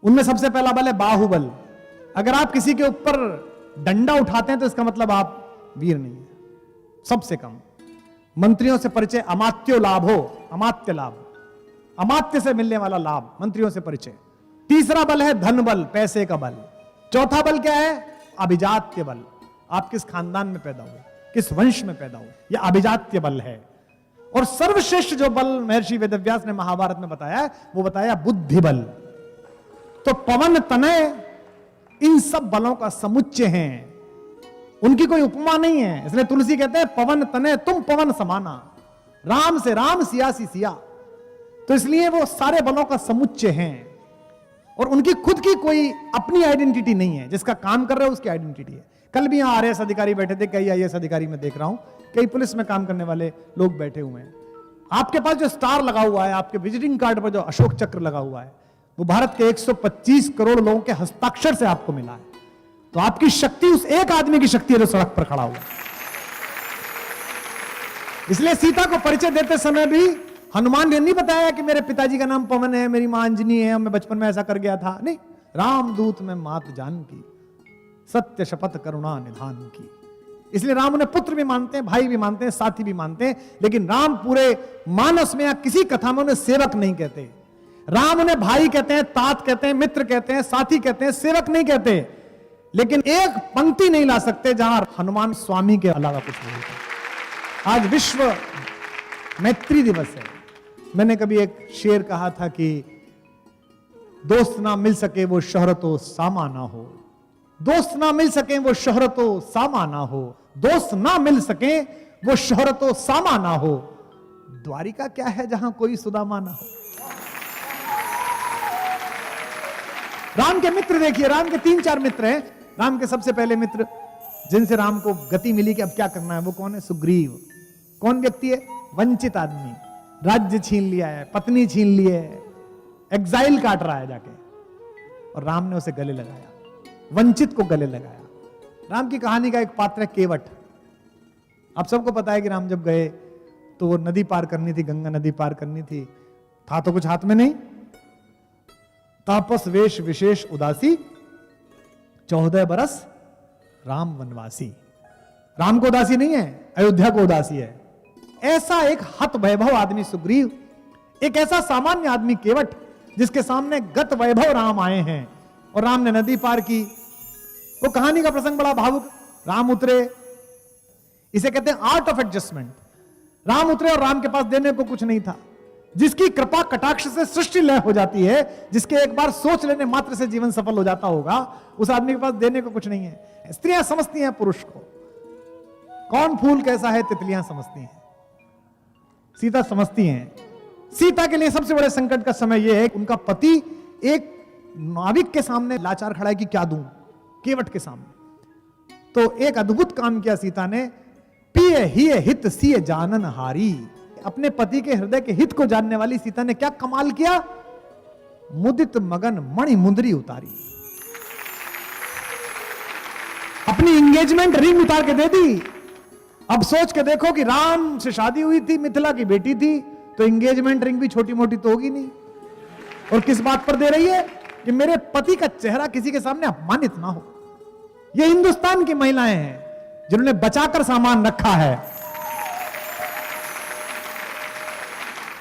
उनमें सबसे पहला बल है बाहुबल। अगर आप किसी के ऊपर डंडा उठाते हैं तो इसका मतलब आप वीर नहीं है। सबसे कम मंत्रियों से परिचय, अमात्यो लाभ हो, अमात्य लाभ, अमात्य से मिलने वाला लाभ, मंत्रियों से परिचय। तीसरा बल है धन बल, पैसे का बल। चौथा बल क्या है? अभिजात्य बल। आप किस खानदान में पैदा हुए, किस वंश में पैदा हुए, यह अभिजात्य बल है। और सर्वश्रेष्ठ जो बल महर्षि वेदव्यास ने महाभारत में बताया, वो बताया बुद्धि बल। तो पवन तनय इन सब बलों का समुच्चय है। उनकी कोई उपमा नहीं है। इसलिए तुलसी कहते हैं पवन तने तुम पवन समाना, राम से राम सिया सी सिया। तो इसलिए वो सारे बलों का समुच्चय हैं और उनकी खुद की कोई अपनी आइडेंटिटी नहीं है। जिसका काम कर रहे हो उसकी आइडेंटिटी है। कल भी यहां आरएएस अधिकारी बैठे थे, कई आईएएस अधिकारी मैं देख रहा हूं, कई पुलिस में काम करने वाले लोग बैठे हुए हैं। आपके पास जो स्टार लगा हुआ है, आपके विजिटिंग कार्ड पर जो अशोक चक्र लगा हुआ है, वो भारत के 125 करोड़ लोगों के हस्ताक्षर से आपको मिला है। तो आपकी शक्ति उस एक आदमी की शक्ति है जो सड़क पर खड़ा हुआ है। इसलिए सीता को परिचय देते समय भी हनुमान ने नहीं बताया कि मेरे पिताजी का नाम पवन है, मेरी मां अंजनी है, मैं बचपन में ऐसा कर गया था। नहीं, रामदूत में मात जानकी, सत्य शपथ करुणा निधान की। इसलिए राम उन्हें पुत्र भी मानते हैं, भाई भी मानते हैं, साथी भी मानते हैं। लेकिन राम पूरे मानस में या किसी कथा में उन्हें सेवक नहीं कहते। राम उन्हें भाई कहते हैं, तात कहते हैं, मित्र कहते हैं, साथी कहते हैं, सेवक नहीं कहते। लेकिन एक पंक्ति नहीं ला सकते जहां हनुमान स्वामी के अलावा कुछ नहीं होता। आज विश्व मैत्री दिवस है। मैंने कभी एक शेर कहा था कि दोस्त ना मिल सके वो शोहरतो सामा ना हो, दोस्त ना मिल सके वो शोहरतो सामा ना हो, दोस्त ना मिल सके वो शोहरतो सामा ना हो, द्वारिका क्या है जहां कोई सुदामा ना हो। राम के मित्र देखिए, राम के 3-4 मित्र हैं। राम के सबसे पहले मित्र जिनसे राम को गति मिली कि अब क्या करना है, वो कौन है? सुग्रीव। कौन व्यक्ति है? वंचित आदमी, राज्य छीन लिया है, पत्नी छीन ली है, एग्जाइल काट रहा है जाके, और राम ने उसे गले लगाया, वंचित को गले लगाया। राम की कहानी का एक पात्र है केवट। आप सबको पता है कि राम जब गए तो वो नदी पार करनी थी, गंगा नदी पार करनी थी, था तो कुछ हाथ में नहीं। तापस वेश विशेष उदासी, 14 बरस राम वनवासी। राम को उदासी नहीं है, अयोध्या को उदासी है। ऐसा एक हत वैभव आदमी सुग्रीव, एक ऐसा सामान्य आदमी केवट, जिसके सामने गत वैभव राम आए हैं और राम ने नदी पार की। वो कहानी का प्रसंग बड़ा भावुक। राम उतरे, इसे कहते हैं आर्ट ऑफ एडजस्टमेंट। राम उतरे और राम के पास देने को कुछ नहीं था। जिसकी कृपा कटाक्ष से सृष्टि लय हो जाती है, जिसके एक बार सोच लेने मात्र से जीवन सफल हो जाता होगा, उस आदमी के पास देने को कुछ नहीं है। स्त्रियां समझती हैं पुरुष को, कौन फूल कैसा है तितलियां समझती हैं, सीता समझती हैं। सीता के लिए सबसे बड़े संकट का समय यह है कि उनका पति एक नाविक के सामने लाचार खड़ा है कि क्या दूं, केवट के सामने। तो एक अद्भुत काम किया सीता ने, पिए ही हित सिय जानन हारी। अपने पति के हृदय के हित को जानने वाली सीता ने क्या कमाल किया? मुदित मगन मणि मुंदरी उतारी, अपनी एंगेजमेंट रिंग उतार के दे दी। अब सोच के देखो कि राम से शादी हुई थी, मिथिला की बेटी थी, तो एंगेजमेंट रिंग भी छोटी मोटी तो होगी नहीं। और किस बात पर दे रही है? कि मेरे पति का चेहरा किसी के सामने अपमानित ना हो। ये हिंदुस्तान की महिलाएं हैं जिन्होंने बचाकर सामान रखा है।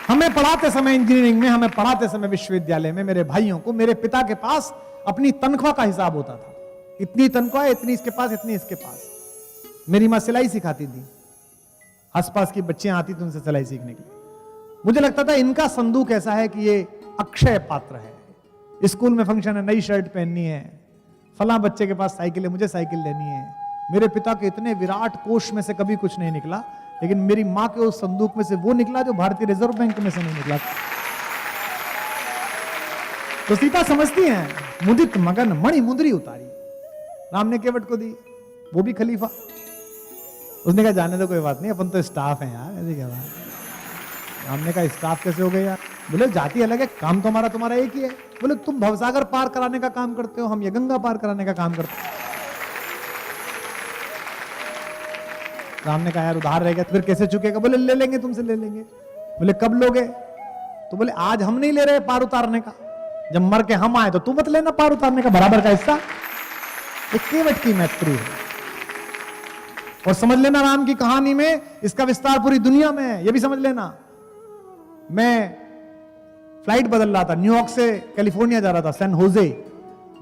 हमें पढ़ाते समय इंजीनियरिंग में, हमें पढ़ाते समय विश्वविद्यालय में, मेरे भाइयों को, मेरे पिता के पास अपनी तनख्वाह का हिसाब होता था। इतनी तनख्वाह, इतनी इसके पास, इतनी इसके पास। मेरी मां सिलाई सिखाती थी, आसपास की बच्चियां आती थी उनसे सिलाई सीखने के लिए। मुझे लगता था इनका संदूक ऐसा है कि ये अक्षय पात्र है। स्कूल में फंक्शन है, नई शर्ट पहननी है, फला बच्चे के पास साइकिल है, मुझे साइकिल लेनी है। मेरे पिता के इतने विराट कोष में से कभी कुछ नहीं निकला, लेकिन मेरी मां के उस संदूक में से वो निकला जो भारतीय रिजर्व बैंक में से नहीं निकला। तो सीता समझती हैं, मुदित मगन मणि मुंदरी उतारी। राम ने केवट को दी, वो भी खलीफा। उसने कहा जाने दो, कोई बात नहीं, अपन तो स्टाफ है यार, ऐसी क्या बात। राम ने कहा स्टाफ कैसे हो गए यार? बोले जाति अलग है, काम तो हमारा तुम्हारा एक ही है। बोले तुम भवसागर पार कराने का काम करते हो, हम ये गंगा पार कराने का काम करते हैं। राम ने कहा यार उधार रहेगा तो फिर कैसे चुकेगा? बोले ले लेंगे, तुमसे ले लेंगे। बोले कब लोगे? तो बोले आज हम नहीं ले रहे पार उतारने का, जब मर के हम आए तो तू मत लेना पार उतारने का बराबर का हिस्सा। एक केवट की मैत्री है। और समझ लेना राम की कहानी में इसका विस्तार पूरी दुनिया में है, यह भी समझ लेना। मैं फ्लाइट बदल रहा था, न्यूयॉर्क से कैलिफोर्निया जा रहा था, सैन होजे।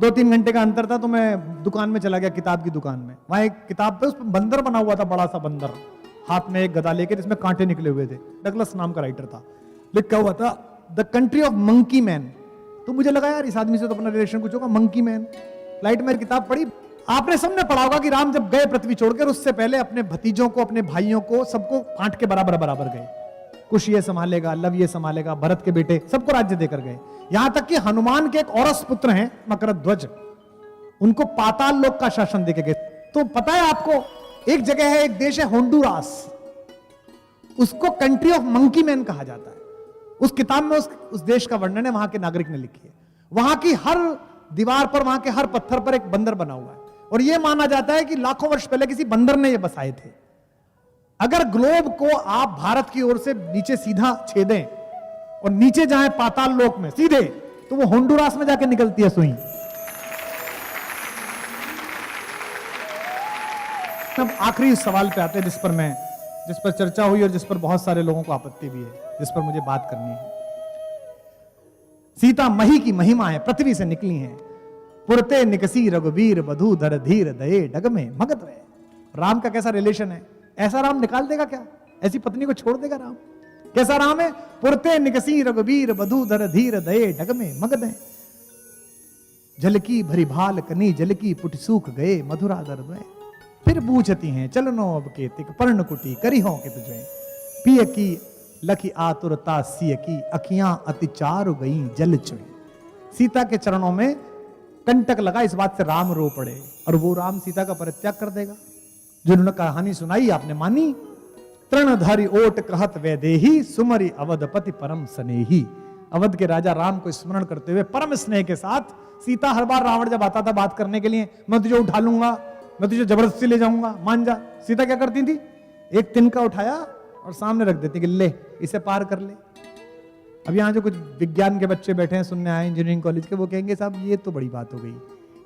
2-3 घंटे का अंतर था, तो मैं दुकान में चला गया, किताब की दुकान में। वहां एक किताब पे उस पर बंदर बना हुआ था, बड़ा सा बंदर, हाथ में एक गदा लेके जिसमें कांटे निकले हुए थे। डगलस नाम का राइटर था, लिखा हुआ था the country of monkey man. तो मुझे लगा यार इस आदमी से तो अपना रिलेशन कुछ होगा, मंकी मैन। फ्लाइट में किताब पढ़ी, आपने सबने पढ़ा होगा कि राम जब गए पृथ्वी छोड़कर, उससे पहले अपने भतीजों को, अपने भाइयों को, सबको बांट के बराबर बराबर गए। कुश ये संभालेगा, लव ये संभालेगा, भरत के बेटे सबको राज्य देकर गए। यहां तक कि हनुमान के एक औरस पुत्र हैं मकरध्वज, उनको पाताल लोक का शासन देके गए। तो पता है आपको, एक जगह है, एक देश है होंडुरास, उसको कंट्री ऑफ मंकी मैन कहा जाता है। उस किताब में उस देश का वर्णन है, वहां के नागरिक ने लिखी है। वहां की हर दीवार पर, वहां के हर पत्थर पर एक बंदर बना हुआ है, और यह माना जाता है कि लाखों वर्ष पहले किसी बंदर ने यह बसाए थे। अगर ग्लोब को आप भारत की ओर से नीचे सीधा छेदें और नीचे जाएं पाताल लोक में सीधे, तो वो होंडुरास में जाके निकलती है सुई। अब आखिरी सवाल पे आते हैं, जिस पर चर्चा हुई और जिस पर बहुत सारे लोगों को आपत्ति भी है, जिस पर मुझे बात करनी है। सीता मही की महिमा है, पृथ्वी से निकली है। पुरते निकसी रघुवीर वधु धर धीर दये डग में मगध रहे। राम का कैसा रिलेशन है? ऐसा राम निकाल देगा क्या? ऐसी पत्नी को छोड़ देगा राम? कैसा राम है? पुरते निकसी रघुवीर वधु धर धीर दये डग में मगध है। जलकी भरी भाल कनी जलकी पुट सूख गए मधुरा दर्द में। फिर बूझती हैं चलनो अब के तिक पर्ण कुटी करी हो के तुझे। पिय की लखी आतुरता सिय की अखियां अति चारु गई जल चुए। सीता के चरणों में कंटक लगा, इस बात से राम रो पड़े, और वो राम सीता का परित्याग कर देगा। जो उन्होंने कहानी सुनाई आपने मानी। तृणधारी ओट कहत वैदेही सुमरी अवधपति परम स्नेही। अवध के राजा राम को स्मरण करते हुए परम स्नेह के साथ सीता, हर बार रावण जब आता था बात करने के लिए, मैं तुझे उठा लूंगा, मैं तुझे जबरदस्ती ले जाऊंगा, मान जा। सीता क्या करती थी? एक तिनका उठाया और सामने रख देती कि ले इसे पार कर ले। अब यहां जो कुछ विज्ञान के बच्चे बैठे हैं सुनने आए इंजीनियरिंग कॉलेज के, वो कहेंगे साहब ये तो बड़ी बात हो गई,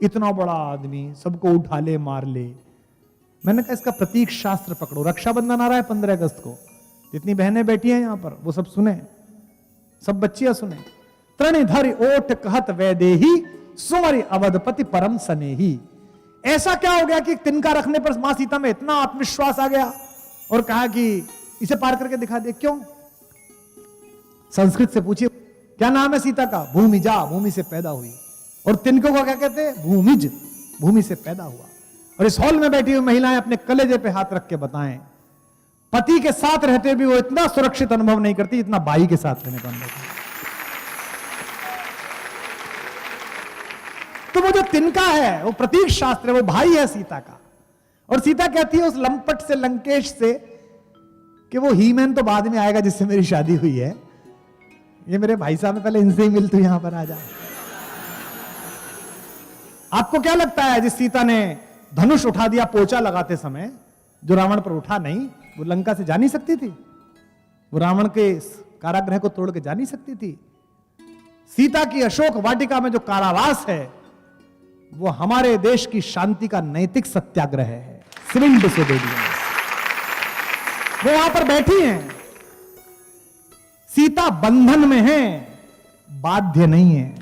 इतना बड़ा आदमी सबको उठा ले मार ले। मैंने कहा इसका प्रतीक शास्त्र पकड़ो। रक्षाबंधन आ रहा है 15 अगस्त को, जितनी बहनें बैठी हैं यहां पर वो सब सुने, सब बच्चियां सुने। तृणधरि ओट कहत वैदेही सुमरि अवधपति परम स्नेही। ऐसा क्या हो गया कि तिनका रखने पर मां सीता में इतना आत्मविश्वास आ गया और कहा कि इसे पार करके दिखा दे। क्यों? संस्कृत से पूछिए क्या नाम है सीता का? भूमिजा, भूमि से पैदा हुई। और तिनको को क्या कहते हैं? भूमिज, भूमि से पैदा हुआ। और इस हॉल में बैठी हुई महिलाएं अपने कलेजे पे हाथ रख के बताएं, पति के साथ रहते भी वो इतना सुरक्षित अनुभव नहीं करती जितना बाई के साथ रहने का अनुभव करती। तो वो जो तिनका है वो प्रतीक शास्त्र है, वो भाई है सीता का। और सीता कहती है उस लंपट से, लंकेश से, कि वो हीमैन तो बाद में आएगा जिससे मेरी शादी हुई है, ये मेरे भाई साहब में पहले इनसे ही मिल, तू यहां पर आ जा। आपको क्या लगता है जिस सीता ने धनुष उठा दिया पोचा लगाते समय, जो रावण पर उठा नहीं, वो लंका से जा नहीं सकती थी? वो रावण के कारागृह को तोड़ के जा नहीं सकती थी? सीता की अशोक वाटिका में जो कारावास है वो हमारे देश की शांति का नैतिक सत्याग्रह है, सिविल डिसोबीडियंस। वो वहां पर बैठी हैं। सीता बंधन में है, बाध्य नहीं है।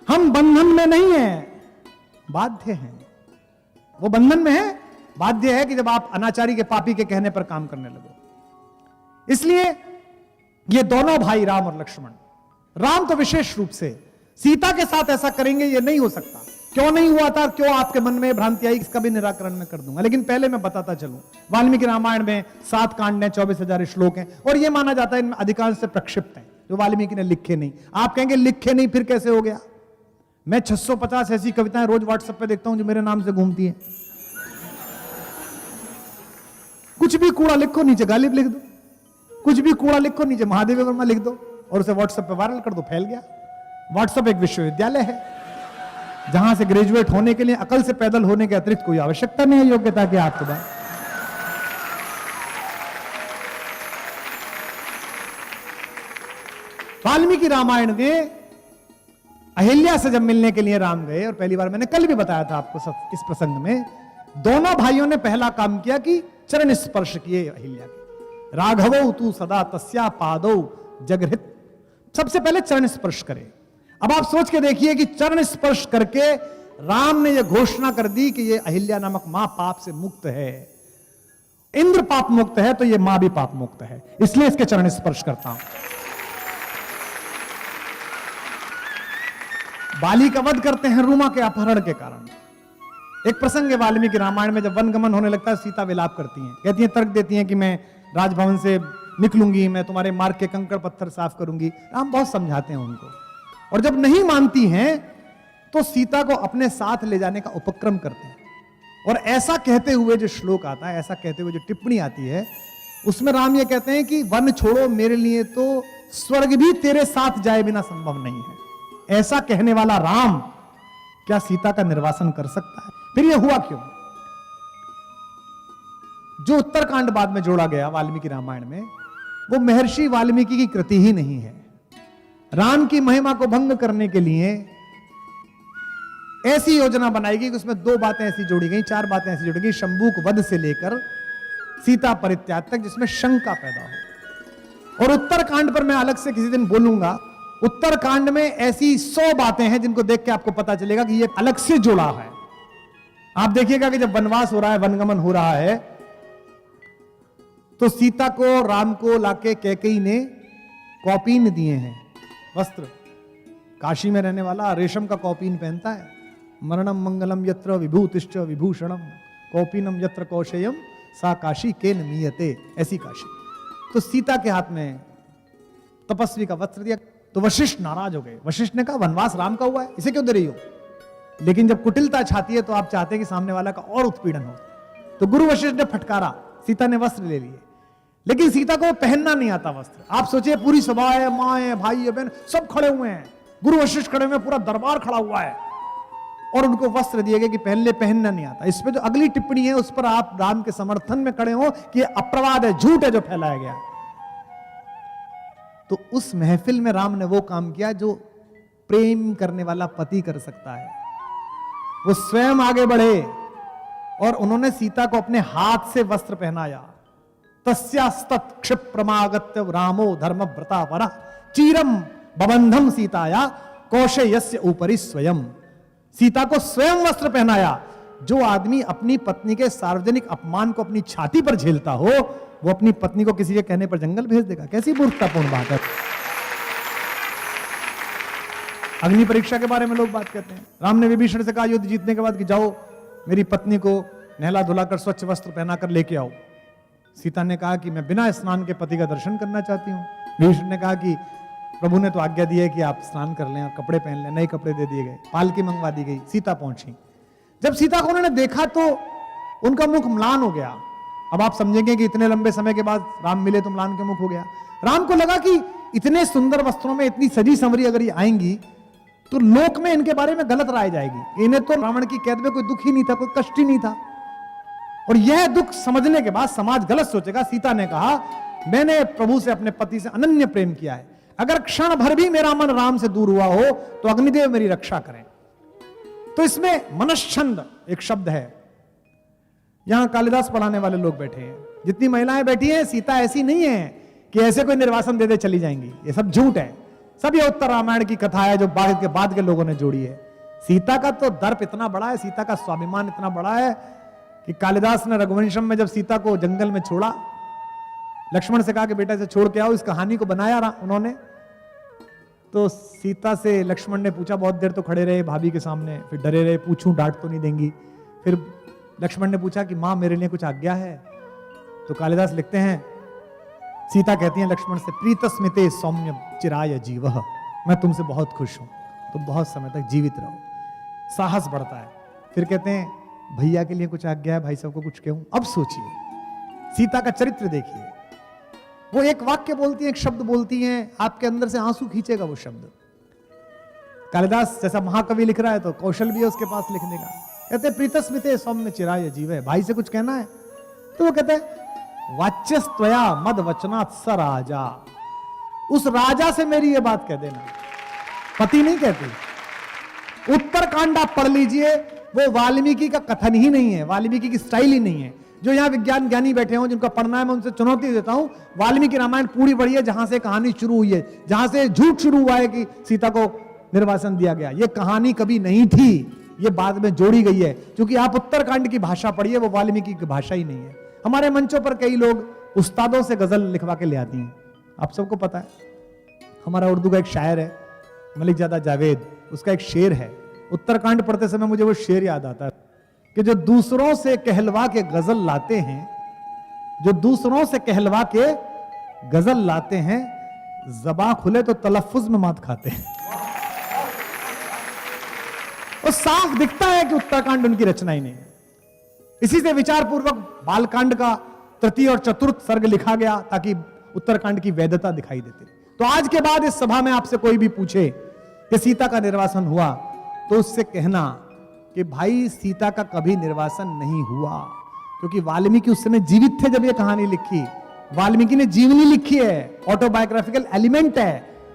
हम बंधन में नहीं है, बाध्य हैं। वो बंधन में है, बाध्य है कि जब आप अनाचारी के, पापी के कहने पर काम करने लगो। इसलिए ये दोनों भाई राम और लक्ष्मण, राम तो विशेष रूप से सीता के साथ ऐसा करेंगे ये नहीं हो सकता। क्यों नहीं हुआ था, क्यों आपके मन में भ्रांति आई, इसका भी निराकरण मैं कर दूंगा। लेकिन पहले मैं बताता चलूं, वाल्मीकि रामायण में 7 कांड हैं, 24,000 श्लोक हैं, और यह माना जाता है इनमें अधिकांश से प्रक्षिप्त हैं, जो वाल्मीकि ने लिखे नहीं। आप कहेंगे लिखे नहीं, फिर कैसे हो गया? मैं 650 ऐसी कविताएं रोज व्हाट्सएप पे देखता हूं जो मेरे नाम से घूमती हैं। कुछ भी कूड़ा लिखो, नीचे गालिब लिख दो, कुछ भी कूड़ा लिखो, नीचे महादेव वर्मा लिख दो, और उसे व्हाट्सएप पे वायरल कर दो, फैल गया। व्हाट्सएप एक विश्वविद्यालय है जहां से ग्रेजुएट होने के लिए अकल से पैदल होने के अतिरिक्त कोई आवश्यकता नहीं है योग्यता के आपके पास। वाल्मीकि रामायण में अहिल्या से जब मिलने के लिए राम गए, और पहली बार मैंने कल भी बताया था आपको सब इस प्रसंग में, दोनों भाइयों ने पहला काम किया कि चरण स्पर्श किए अहिल्या के। राघवो तू सदा तस्या पादौ जगृहित, सबसे पहले चरण स्पर्श करे। अब आप सोच के देखिए कि चरण स्पर्श करके राम ने यह घोषणा कर दी कि यह अहिल्या नामक मां पाप से मुक्त है। इंद्र पाप मुक्त है तो यह मां भी पाप मुक्त है, इसलिए इसके चरण स्पर्श करता हूं। बाली का वध करते हैं रूमा के अपहरण के कारण। एक प्रसंग है वाल्मीकि रामायण में, जब वनगमन होने लगता है सीता विलाप करती हैं, कहती हैं, तर्क देती हैं कि मैं राजभवन से निकलूंगी, मैं तुम्हारे मार्ग के कंकड़ पत्थर साफ करूंगी। राम बहुत समझाते हैं उनको, और जब नहीं मानती हैं तो सीता को अपने साथ ले जाने का उपक्रम करते हैं। और ऐसा कहते हुए जो श्लोक आता है, ऐसा कहते हुए जो टिप्पणी आती है, उसमें राम ये कहते हैं कि वन छोड़ो, मेरे लिए तो स्वर्ग भी तेरे साथ जाए बिना संभव नहीं है। ऐसा कहने वाला राम क्या सीता का निर्वासन कर सकता है? फिर यह हुआ क्यों? जो उत्तरकांड बाद में जोड़ा गया वाल्मीकि रामायण में, वो महर्षि वाल्मीकि की कृति ही नहीं है। राम की महिमा को भंग करने के लिए ऐसी योजना बनाएगी कि उसमें 2 बातें ऐसी जोड़ी गई, 4 बातें ऐसी जोड़ी गई, शंभूक वध से लेकर सीता परित्याग तक, जिसमें शंका पैदा हो। और उत्तरकांड पर मैं अलग से किसी दिन बोलूंगा। उत्तरकांड में ऐसी 100 बातें हैं जिनको देख के आपको पता चलेगा कि ये अलग से जोड़ा है। आप देखिएगा कि जब वनवास हो रहा है, वनगमन हो रहा है, तो सीता को राम को लाके कैकेयी ने कौपीन दिए हैं, वस्त्र। काशी में रहने वाला रेशम का कौपीन पहनता है। मरणम मंगलम यत्र विभूतिश्च विभूषणम कौपीनम यत्र कौशेयम सा काशी केन मीयते, ऐसी काशी। तो सीता के हाथ में तपस्वी का वस्त्र दिया, तो वशिष्ठ नाराज हो गए। वशिष्ठ ने कहा, वनवास राम का हुआ है, इसे क्यों दे रही हो? लेकिन जब कुटिलता छाती है तो आप चाहते हैं कि सामने वाला का और उत्पीड़न हो। तो गुरु वशिष्ठ ने फटकारा, सीता ने वस्त्र ले लिए, लेकिन सीता को पहनना नहीं आता वस्त्र। आप सोचिए, पूरी सभा है, माँ है, भाई है, बहन, सब खड़े हुए हैं, गुरु वशिष्ठ खड़े हुए, पूरा दरबार खड़ा हुआ है, और उनको वस्त्र दिए गए कि पहन ले, पहनना नहीं आता। इस पे जो अगली टिप्पणी है उस पर आप राम के समर्थन में खड़े हो कि ये अप्रवाद है, झूठ है जो फैलाया गया। तो उस महफिल में राम ने वो काम किया जो प्रेम करने वाला पति कर सकता है। वो स्वयं आगे बढ़े और उन्होंने सीता को अपने हाथ से वस्त्र पहनाया। तस्यास्तत् क्षिप्रमागत्य रामो धर्मव्रता वरः चीरम बबंधम सीताया कौशेयस्य ऊपरी स्वयं। सीता को स्वयं वस्त्र पहनाया। जो आदमी अपनी पत्नी के सार्वजनिक अपमान को अपनी छाती पर झेलता हो, वो अपनी पत्नी को किसी के कहने पर जंगल भेज देगा? कैसी मूर्खतापूर्ण बात है। अग्नि परीक्षा के बारे में लोग बात कहते हैं। राम ने विभीषण से कहा युद्ध जीतने के बाद कि जाओ मेरी पत्नी को नहला धुलाकर स्वच्छ वस्त्र पहनाकर लेके आओ। सीता ने कहा कि मैं बिना स्नान के पति का दर्शन करना चाहती हूँ। विभीषण ने कहा कि प्रभु ने तो आज्ञा दी है कि आप स्नान कर लें और कपड़े पहन लें। नए कपड़े दे दिए गए, पालकी मंगवा दी गई, सीता पहुंची। जब सीता को उन्होंने देखा तो उनका मुख म्लान हो गया। अब आप समझेंगे कि इतने लंबे समय के बाद राम मिले तो म्लान के मुख हो गया। राम को लगा कि इतने सुंदर वस्त्रों में इतनी सजी संवरी अगर ये आएंगी तो लोक में इनके बारे में गलत राय जाएगी। इन्हें तो रावण की कैद में कोई दुख ही नहीं था, कोई कष्ट ही नहीं था, और यह दुख समझने के बाद समाज गलत सोचेगा। सीता ने कहा मैंने प्रभु से, अपने पति से अनन्य प्रेम किया है, अगर क्षण भर भी मेरा मन राम से दूर हुआ हो तो अग्निदेव मेरी रक्षा करें। तो इसमें मनश्छंद एक शब्द है। यहां कालिदास पढ़ाने वाले लोग बैठे हैं, जितनी महिलाएं बैठी हैं, सीता ऐसी नहीं है कि ऐसे कोई निर्वासन दे दे चली जाएंगी। ये सब झूठ है, सब ये उत्तर रामायण की कथा है जो बाद के लोगों ने जोड़ी है। सीता का तो दर्प इतना बड़ा है, सीता का स्वाभिमान इतना बड़ा है कि कालिदास ने रघुवंशम में जब सीता को जंगल में छोड़ा, लक्ष्मण से कहा कि बेटा इसे छोड़ के आओ, इस कहानी को बनाया उन्होंने। तो सीता से लक्ष्मण ने पूछा, बहुत देर तो खड़े रहे भाभी के सामने, फिर डरे रहे, पूछूं डांट तो नहीं देंगी। फिर लक्ष्मण ने पूछा कि मां मेरे लिए कुछ आज्ञा है? तो कालिदास लिखते हैं, सीता कहती हैं लक्ष्मण से, प्रीतस्मिते सौम्य चिराय जीवः, मैं तुमसे बहुत खुश हूं, तुम बहुत समय तक जीवित रहो। साहस बढ़ता है। फिर कहते हैं भैया के लिए कुछ आज्ञा है, भाई साहब को कुछ कहूं। अब सोचिए, सीता का चरित्र देखिए। वो एक वाक्य बोलती है, एक शब्द बोलती हैं, आपके अंदर से आंसू खींचेगा वो शब्द। कालिदास जैसा महाकवि लिख रहा है तो कौशल भी है उसके पास लिखने का। कहते हैं प्रीतस्मिते सौम्य चिराय जीवः, भाई से कुछ कहना है? तो वो कहते हैं वाच्यस्त्वया मद वचनात् स राजा, उस राजा से मेरी ये बात कह देना। पति नहीं कहती। उत्तरकांड आप पढ़ लीजिए, वो वाल्मीकि का कथन ही नहीं है, वाल्मीकि की स्टाइल ही नहीं है। जो यहाँ विज्ञान ज्ञानी बैठे हों, जिनको पढ़ना है, मैं उनसे चुनौती देता हूं, वाल्मीकि रामायण पूरी पढ़िए, जहां से कहानी शुरू हुई है, जहां से झूठ शुरू हुआ है कि सीता को निर्वासन दिया गया। ये कहानी कभी नहीं थी, ये बाद में जोड़ी गई है। क्योंकि आप उत्तरकांड की भाषा पढ़िए, वो वाल्मीकि की भाषा ही नहीं है। हमारे मंचों पर कई लोग उस्तादों से गजल लिखवा के ले आती हैं, आप सबको पता है। हमारा उर्दू का एक शायर है मलिक जादा जावेद, उसका एक शेर है। उत्तरकांड पढ़ते समय मुझे वो शेर याद आता है कि जो दूसरों से कहलवा के गजल लाते हैं, जो दूसरों से कहलवा के गजल लाते हैं, ज़बां खुले तो तलफ्फुज में मात खाते हैं। और साफ दिखता है कि उत्तरकांड उनकी रचना ही नहीं है। इसी से विचार पूर्वक बालकांड का तृतीय और चतुर्थ सर्ग लिखा गया ताकि उत्तरकांड की वैधता दिखाई देती। तो आज के बाद इस सभा में आपसे कोई भी पूछे कि सीता का निर्वासन हुआ, तो उससे कहना कि भाई सीता का कभी निर्वासन नहीं हुआ, क्योंकि वाल्मीकि उस समय जीवित थे जब ये कहानी लिखी। वाल्मीकि ने जीवनी लिखी है, ऑटोबायोग्राफिकल एलिमेंट है,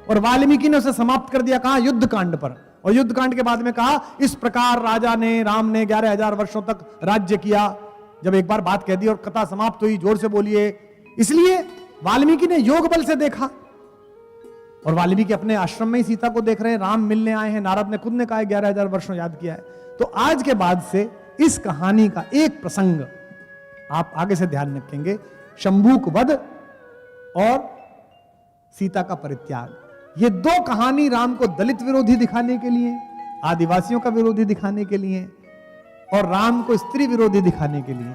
और वाल्मीकि ने उसे समाप्त कर दिया कहा युद्ध कांड पर। और युद्ध कांड के बाद में कहा इस प्रकार राजा ने, राम ने 11,000 वर्षों तक राज्य किया। जब एक बार बात कह दी और कथा समाप्त हुई, जोर से बोलिए। इसलिए वाल्मीकि ने योग बल से देखा, और वाल्मीकि अपने आश्रम में ही सीता को देख रहे हैं, राम मिलने आए हैं, नारद ने खुद ने कहा 11,000 वर्षों याद किया है। तो आज के बाद से इस कहानी का एक प्रसंग आप आगे से ध्यान रखेंगे, शंभूक वध और सीता का परित्याग। ये दो कहानी राम को दलित विरोधी दिखाने के लिए, आदिवासियों का विरोधी दिखाने के लिए, और राम को स्त्री विरोधी दिखाने के लिए।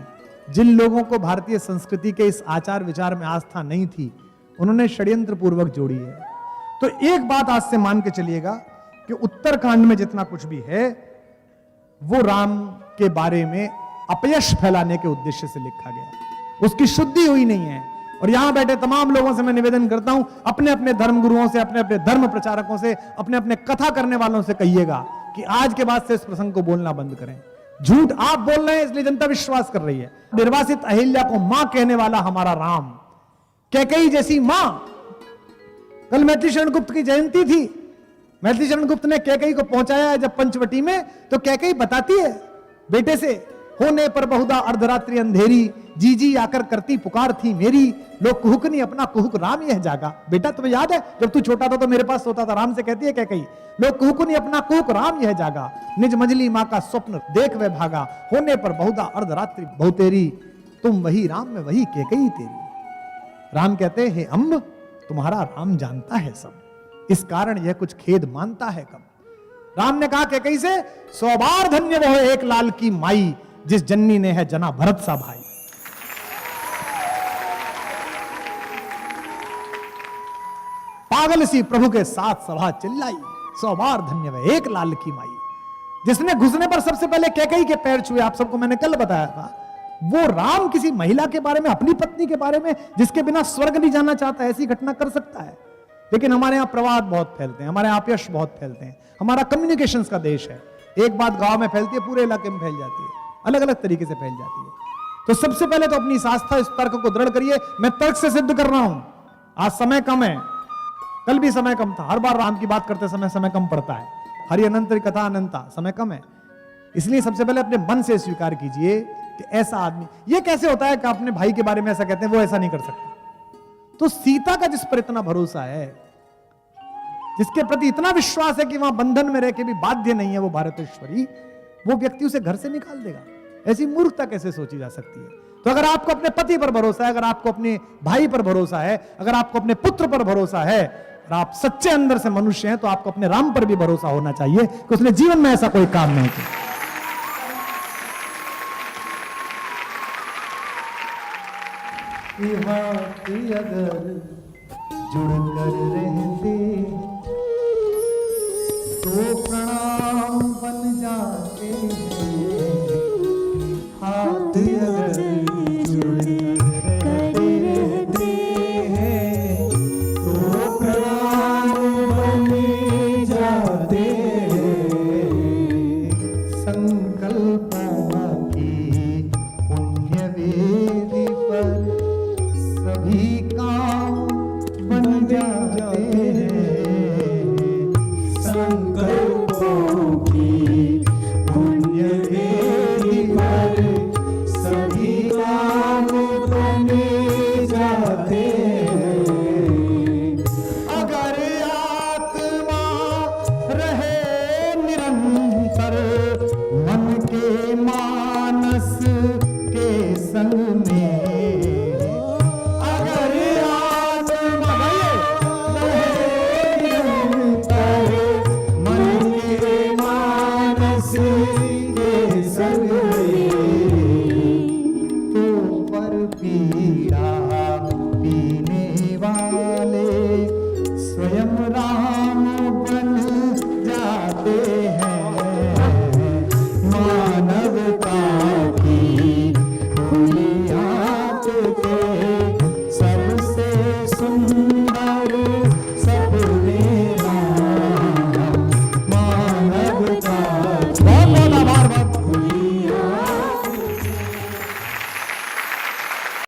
जिन लोगों को भारतीय संस्कृति के इस आचार विचार में आस्था नहीं थी, उन्होंने षड्यंत्र पूर्वक जोड़ी है। तो एक बात आज से मान के चलिएगा कि उत्तरकांड में जितना कुछ भी है वो राम के बारे में अपयश फैलाने के उद्देश्य से लिखा गया, उसकी शुद्धि हुई नहीं है। और यहां बैठे तमाम लोगों से मैं निवेदन करता हूं, अपने अपने धर्म गुरुओं से, अपने अपने धर्म प्रचारकों से, अपने अपने कथा करने वालों से कहिएगा कि आज के बाद से इस प्रसंग को बोलना बंद करें। झूठ आप बोल रहे हैं इसलिए जनता विश्वास कर रही है। निर्वासित अहिल्या को मां कहने वाला हमारा राम, कैकेयी जैसी मां। कल मैथिली शरण गुप्त की जयंती थी, मैथिली शरण गुप्त ने कैकेयी को पहुंचाया है जब पंचवटी में, तो कैकेयी बताती है बेटे से, होने पर बहुधा अर्धरात्रि अंधेरी, जी जी आकर करती पुकार थी मेरी, लोग कुहुकनी अपना कुहुक राम यह जागा। बेटा तुम्हें याद है जब तू छोटा था तो मेरे पास सोता था, राम से कहती है कैकेयी, लोग कुहुकनी अपना कुहुक राम यह जागा, निज मंजली मां का स्वप्न देख वे भागा, होने पर बहुधा अर्धरात्रि बहुतेरी, तुम वही राम में वही कैकेयी तेरी। राम कहते हैं अम्ब तुम्हारा राम जानता है सब, इस कारण यह कुछ खेद मानता है कब। राम ने कहा कैकेयी से, 100 बार धन्य वह एक लाल की माई, जिस जननी ने है जना भरत सा भाई। पागल सी प्रभु के साथ सभा चिल्लाई, 100 बार धन्य वह एक लाल की माई। जिसने घुसने पर सबसे पहले कैकेयी के पैर छुए, आप सबको मैंने कल बताया था, वो राम किसी महिला के बारे में, अपनी पत्नी के बारे में, जिसके बिना स्वर्ग नहीं जाना चाहता, ऐसी घटना कर सकता है। लेकिन हमारे यहां प्रवाद बहुत फैलते हैं, हमारे यहां अपयश बहुत फैलते हैं। हमारा कम्युनिकेशंस का देश है, एक बात गांव में फैलती है पूरे इलाके में फैल जाती है, अलग अलग तरीके से फैल जाती है। तो सबसे पहले तो अपनी इस आस्था, इस तर्क को दृढ़ करिए। मैं तर्क से सिद्ध कर रहा हूं, आज समय कम है, कल भी समय कम था, हर बार राम की बात करते समय कम पड़ता है, हरि अनंत कथा अनंता, समय कम है। इसलिए सबसे पहले अपने मन से स्वीकार कीजिए कि ऐसा आदमी, ये कैसे होता है कि अपने भाई के बारे में ऐसा कहते हैं, वो ऐसा नहीं कर सकता। तो सीता का जिस पर इतना भरोसा है, जिसके प्रति इतना विश्वास है कि वहां बंधन में रह के भी बाध्य नहीं है वो भारतेश्वरी, वो व्यक्ति उसे घर से निकाल देगा। ऐसी मूर्खता कैसे सोची जा सकती है। तो अगर आपको अपने पति पर भरोसा है, अगर आपको अपने भाई पर भरोसा है, अगर आपको अपने पुत्र पर भरोसा है, और आप सच्चे अंदर से मनुष्य हैं, तो आपको अपने राम पर भी भरोसा होना चाहिए कि उसने जीवन में ऐसा कोई काम नहीं किया। अगर जुड़कर रहते तो प्रणाम बन जाते हैं, हाथ अगर जुड़कर रहते हैं तो प्रणाम बन जाते हैं। संकल्पों की पुण्य वेदी पर सभी